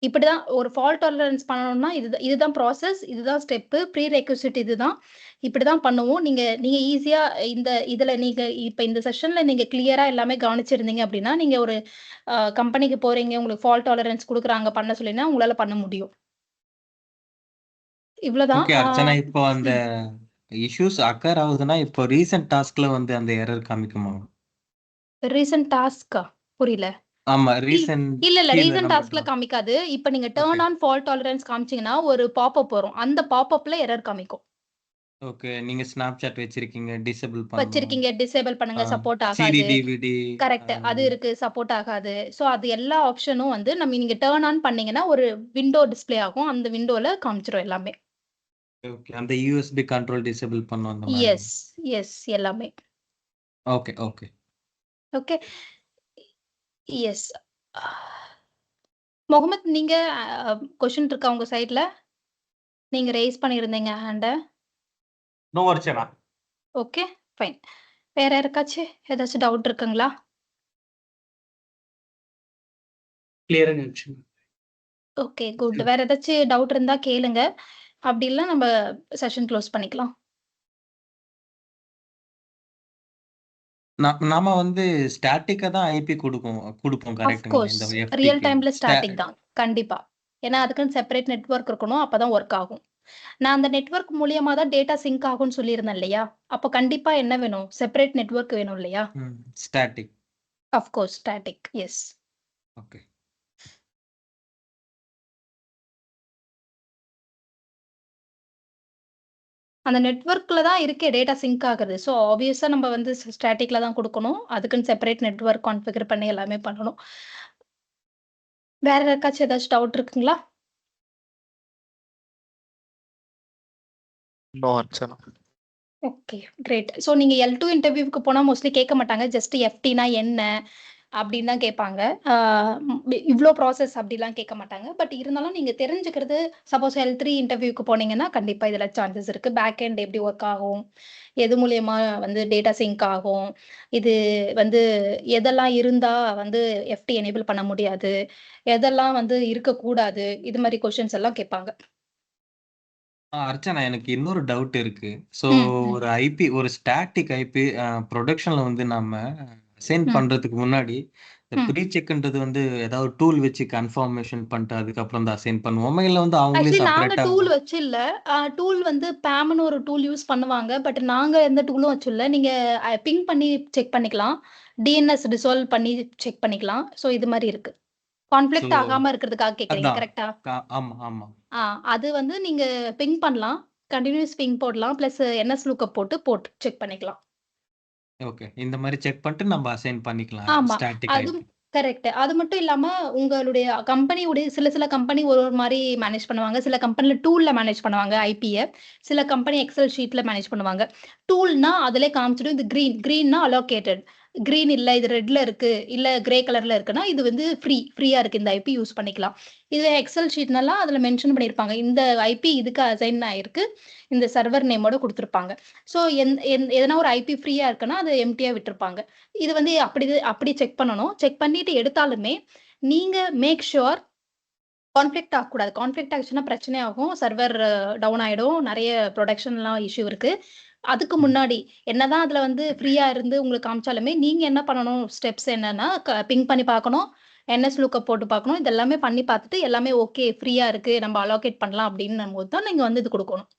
இப்படிதான் ஒரு ஃபால்ட் டாலரன்ஸ் பண்ணணும்னா இதுதான் ப்ராசஸ். இதுதான் ஸ்டெப். ப்ரீ ரெக்விசிட் இதுதான். இப்படிதான் பண்ணுவோம். நீங்க ஈஸியா இதுல நீங்க இப்ப இந்த செஷன்ல நீங்க கிளியரா எல்லாமே கவனிச்சிருந்தீங்க அப்படின்னா, நீங்க ஒரு கம்பெனிக்கு போறீங்க. உங்களுக்கு ஃபால்ட் டாலரன்ஸ் குடுக்குறாங்க பண்ண சொல்லினா, உங்களால பண்ண முடியும். இவ்வளவுதான். ஓகே அர்ச்சனா, இப்போ அந்த ம். இஷ்யூஸ் அக்கர் ஆகுதுன்னா, இப்போ ரீசன்ட் டாஸ்க்ல வந்து அந்த எரர் காமிக்குமா? ரீசன்ட் டாஸ்க்கா? புரியல. ஆமா, இல்ல. கீழ ரீசன்ட் நம்ம டாஸ்க்ல காமிக்காது. இப்ப நீங்க okay. Turn on fault tolerance காமிச்சீங்கன்னா, ஒரு பாப்பப் வரும். அந்த பாப்பப்ல எரர் காமிக்கும். ஓகே. நீங்க Snapchat வச்சிருக்கீங்க. டிசேபிள் பண்ணணும். வச்சிருக்கீங்க, டிசேபிள் ஆ பண்ணுங்க, சப்போர்ட் சிடி, ஆகாது. DVD correct. அது இருக்கு, சப்போர்ட் ஆகாது. ஸோ அது எல்லா ஆப்ஷனும் வந்து நீங்க டர்ன் ஆன் பண்ணீங்கன்னா, ஒரு விண்டோ டிஸ்ப்ளே ஆகும். அந்த விண்டோல காமிச்சிரும் எல்லாமே. ஓகே. அந்த யூஎஸ்பி கண்ட்ரோல் டிசேபிள் பண்ணும் அந்த மாதிரி. எஸ் எல்லாமே. Okay, okay. Okay. Yes. Mohammed, நீங்க கொஸ்டின் இருக்கா உங்க சைட்ல? நீங்க ரெய்ஸ் பண்ணியிருந்தீங்க ஹேண்ட. நோ அர்ச்சனா. Okay, fine. வேற யாருக்காச்சும் ஏதாச்சும் டவுட் இருக்குங்களா? கிளியரா இருந்துச்சு. Okay, good. வேற ஏதாச்சும் டவுட் இருந்தா கேளுங்க. அப்படி இல்ல நம்ம செஷன் க்ளோஸ் பண்ணிக்கலாம். நாம வந்து ஸ்டாட்டிக்கா தான் ஐபி குடுப்போம் ஆஃப் கரெக்ட்டுங்களா? கோர்ஸ். இந்த ரியல் எஃப்டிக்கு. டைம்ல ஸ்டாட்டிக் தான். கண்டிப்பா. ஏன்னா அதுக்குன்னு செப்பரேட் நெட்வொர்க் இருக்கணும். அப்பதான் ஒர்க் ஆகும். நான் அந்த நெட்வொர்க் மூலியமா தான் டேட்டா சிங்க் ஆகும்னு சொல்லியிருந்தேன் இல்லையா? அப்ப கண்டிப்பா என்ன வேணும்? செப்பரேட் நெட்வொர்க் வேணும் இல்லையா? Static. Of course static. Yes. Okay. அந்த நெட்வொர்க்ல தான் இருக்கே டேட்டா சிங்க் ஆகுது. ஸோ ஆப்வியஸா நம்ம வந்து ஸ்டாட்டிக்ல தான் குடுக்கணும். அதுக்குன்னு செப்பரேட் நெட்வொர்க் கான்ஃபிகர் பண்ணி எல்லாமே பண்ணணும். வேற யாருக்காச்சும் ஏதாச்சும் டவுட் இருக்குங்களா? No Archana. Okay, great. So நீங்க L2 இன்டர்வியூக்கு போனா மோஸ்ட்லி கேட்க மாட்டாங்க. ஜஸ்ட் எஃப்டினா என்ன? அப்படின்னு தான் கேட்பாங்க. இவ்ளோ ப்ராசஸ் அப்படிலாம் கேட்க மாட்டாங்க. பட் இருந்தாலும் நீங்க தெரிஞ்சுக்கிறது, சப்போஸ் L3 இன்டர்வியூக்கு போனீங்கன்னா, கண்டிப்பா இதுல சான்சஸ் இருக்கு. பேக் எண்ட் எப்படி ஒர்க் ஆகும்? எது மூலியமா வந்து டேட்டா சிங்க் ஆகும்? இது வந்து எதெல்லாம் இருந்தா வந்து எஃப்டி எனேபிள் பண்ண முடியாது? எதெல்லாம் வந்து இருக்கக்கூடாது? இது மாரி கொஸ்டின்ஸ் எல்லாம் கேட்பாங்க. அர்ச்சனா, எனக்கு இன்னொரு டவுட் இருக்கு. ஸோ ம், ம், ஒரு ஸ்டாட்டிக் ஐபி ப்ரொடக்ஷன்ல வந்து நம்ம அசைன் ம், பண்றதுக்கு முன்னாடி, இந்த ம். ப்ரீ செக்ன்றது வந்து ஏதாவது டூல் வச்சு கன்ஃபர்மேஷன் பண்ணிட்டு அதுக்கப்புறம் தான் அசைன் பண்ணுவோமா? இல்ல வந்து அவங்களே ஆக்சுவலி நாங்க செப்பரேட்டா டூல் வச்சு இல்ல. டூல் வந்து PAMன்னு ஒரு டூல் யூஸ் பண்ணுவாங்க. பட் நாங்க எந்த டூலும் வச்சு இல்ல. நீங்க பிங் பண்ணி செக் பண்ணிக்கலாம். டிஎன்எஸ் ரிசால்வ் பண்ணி செக் பண்ணிக்கலாம். ஸோ இது மாரி இருக்கு. ஸோ கான்ஃப்ளிக்ட் ஆகாம இருக்கிறதுக்காக கேட்கிறீங்க. அதான். கரெக்ட்டா? ஆமா, ஆமா. அது வந்து நீங்க பிங் பண்ணலாம். கன்டினியூஸ் பிங் போடலாம். பிளஸ் என்எஸ் லுக்கப் போட்டு செக் பண்ணிக்கலாம். ஓகே. இந்த மாரி செக் பண்ணிட்டு நம்ம அசைன் பண்ணிக்கலாம் ஆமா. ஸ்டாட்டிக் அதுவும் ஐபி. கரெக்ட். அது மட்டும் இல்லாம உங்களுடைய கம்பெனியுடைய சில கம்பெனி ஒரு மாரி மேனேஜ் பண்ணுவாங்க. சில கம்பெனில டூல்ல மேனேஜ் பண்ணுவாங்க ஐபிய. சில கம்பெனி எக்ஸெல் ஷீட்ல மேனேஜ் பண்ணுவாங்க. டூல்னா அதிலே காமிச்சிடும் இது கிரீன்னா அலோகேட்டட். கிரீன் இல்ல இது ரெட்ல இருக்கு, இல்ல கிரே கலர்ல இருக்குன்னா இது வந்து ஃப்ரீயா இருக்கு. இந்த ஐபி யூஸ் பண்ணிக்கலாம். இதுவே எக்ஸெல் ஷீட்னலாம் அதுல மென்ஷன் பண்ணியிருப்பாங்க. இந்த ஐபி இதுக்கு அசைன் ஆயிருக்கு. இந்த சர்வர் நேமோட குடுத்திருப்பாங்க. ஸோ எதனா ஒரு ஐபி ஃப்ரீயா இருக்குன்னா அது எம்ப்டியா விட்டுருப்பாங்க. இது வந்து அப்படி செக் பண்ணணும். செக் பண்ணிட்டு எடுத்தாலுமே நீங்க மேக் ஷூர் கான்ஃப்ளிக்ட் ஆகக்கூடாது. கான்ஃப்ளிக்ட் ஆச்சுன்னா பிரச்சனை ஆகும். சர்வர் டவுன் ஆயிடும். நெறைய ப்ரொடக்ஷன்லாம் இஷ்யூ இருக்கு. அதுக்கு முன்னாடி என்னதான் அதுல வந்து ஃப்ரீயா இருந்து உங்களுக்கு காமிச்சாலுமே நீங்க என்ன பண்ணணும் ஸ்டெப்ஸ் என்னன்னா பிங் பண்ணி பார்க்கணும். என்எஸ் லுக்கப் போட்டு பார்க்கணும். இது எல்லாமே பண்ணி பார்த்துட்டு எல்லாமே ஓகே ஃப்ரீயா இருக்கு. நம்ம அலோகேட் பண்ணலாம் அப்படின்னும்போது தான் நீங்க வந்து இது குடுக்கணும்.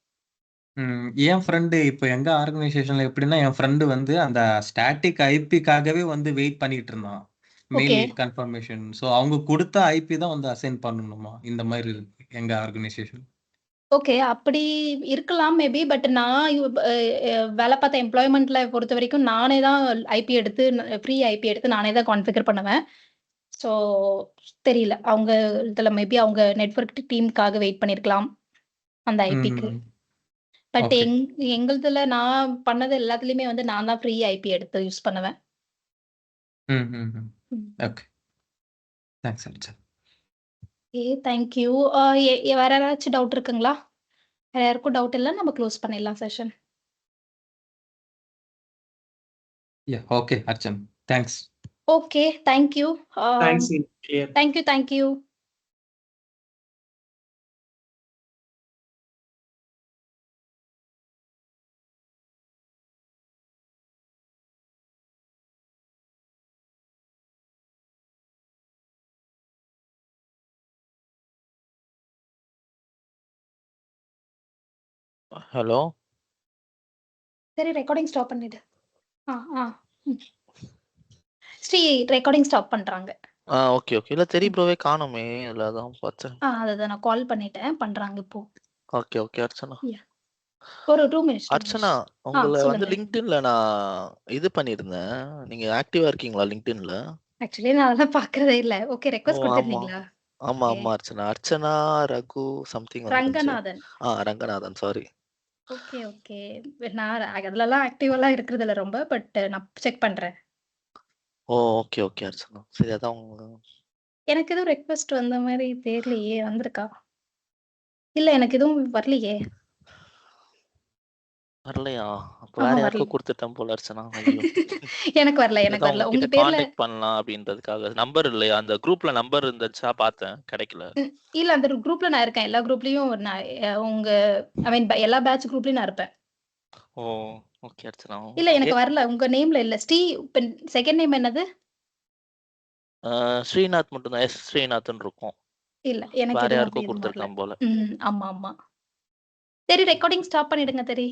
என் ஃப்ரெண்டு இப்போ எங்க ஆர்கனைசேஷன்ல எப்படின்னா, என் ஃப்ரெண்டு வந்து அந்த ஸ்டாட்டிக் ஐபிக்காகவே வந்து வெயிட் பண்ணிட்டு இருந்தான். Mail okay. கன்ஃபர்மேஷன். ஸோ அவங்க குடுத்த ஐபி தான் வந்து அசைன் பண்ணணுமா? இந்த மாரி இருக்கு எங்க ஆர்கனைசேஷன். ஓகே. அப்படி இருக்கலாம் மேபி. பட் நான் வேலை பார்த்த எம்ப்ளாய்மெண்ட்ல பொறுத்தவரைக்கும் நானே தான் ஐபி எடுத்து ஃப்ரீ ஐபி எடுத்து நானே தான் கான்ஃபிகர் பண்ணுவேன். ஸோ தெரியல. அவங்க இதுல மேபி அவங்க நெட்வொர்க் டீமுக்காக வெயிட் பண்ணியிருக்கலாம் அந்த ஐபிக்கு. ம். But okay. எங்களுதுல நான் பண்ணது எல்லாத்துலயுமே வந்து நான் தான் ஃப்ரீ ஐபி எடுத்து யூஸ் பண்ணுவேன். ம், ம், ம். ம். Okay. Thanks Archana. Okay. Thank you. வேற யாராச்சும் டவுட் இருக்குங்களா? வேற யாருக்கும் டவுட் இல்ல. நம்ம க்ளோஸ் பண்ணிடலாம் session. Okay Archana. Thanks. Okay. Thank you. Thanks. Clear. Thank you. Hello. சரி ரெக்கார்டிங் ஸ்டாப் பண்ணிடு. ம். ஸ்ரீ ரெக்கார்டிங் ஸ்டாப் பண்றாங்க. Okay, okay. இல்ல ப்ரோவே காணோமே. அதுல அதான் பார்த்தேன். அதுதான் நான் கால் பண்ணிட்டேன். பண்றாங்க இப்போ. Okay, okay Archana. ஒரு 2 மினிட்ஸ். அர்ச்சனா, உங்கள வந்து சொல்லுங்க. லிங்க்டின்ல நான் இது பண்ணியிருந்தேன். நீங்க ஆக்டிவா இருக்கீங்களா லிங்க்டின்ல? ஆக்சுவலி நான் அதெல்லாம் பார்க்கறதே இல்ல. ஓகே. ஓ! ரெக்வெஸ்ட் ஆமா. குடுத்திருந்தீங்களா? ஆமா, ஓகே. ஆமா அர்ச்சனா. அர்ச்சனா, ரகு சம்திங் வந்து இருந்துச்சு. Ranganathan. Ranganathan sorry. Okay, okay. நான் அதுலலாம் ஆக்டிவாலாம் இருக்கிறது இல்ல ரொம்ப. பட் நான் செக் பண்றேன். Okay, okay Archana. சரி அதான் எனக்கு எதுவும் ரெக்வெஸ்ட் வந்த மாரி தெரியலையே. வந்திருக்கா? இல்ல எனக்கு எதுவும் வரலையே. வரலையா? அப்ப வேற வரல. யாருக்கோ குடுத்துட்டேன் போல அர்ச்சனா. ஐயோ! எனக்கு வரல. அதான் உங்க உங்ககிட்ட பேர்ல கான்டாக்ட் பண்ணலாம் அப்படின்றதுக்காக. நம்பர் இல்லையா? அந்த குரூப்ல நம்பர் இருந்துச்சா பார்த்தேன். கிடைக்கல. இல்ல அந்த குரூப்ல நான் இருக்கேன். எல்லா குரூப்லயும் நான் உங்க ஐ மீன் எல்லா பேட்ச் குரூப்லயும் நான் இருப்பேன். ஓ! ஓகே அர்ச்சனா. இல்ல எனக்கு வரல. உங்க நேம்ல இல்ல. செகண்ட் நேம் என்னது? ஸ்ரீநாத் மட்டும் தான். ஸ்ரீநாத்ன்னு இருக்கும். இல்ல எனக்கு வேற எதுவும் யாருக்கோ அப்படி எதுவும் வரல. குடுத்துருக்கான் போல. ஆமா. சரி ரெக்கார்டிங் ஸ்டாப் பண்ணிடுங்க தெரி.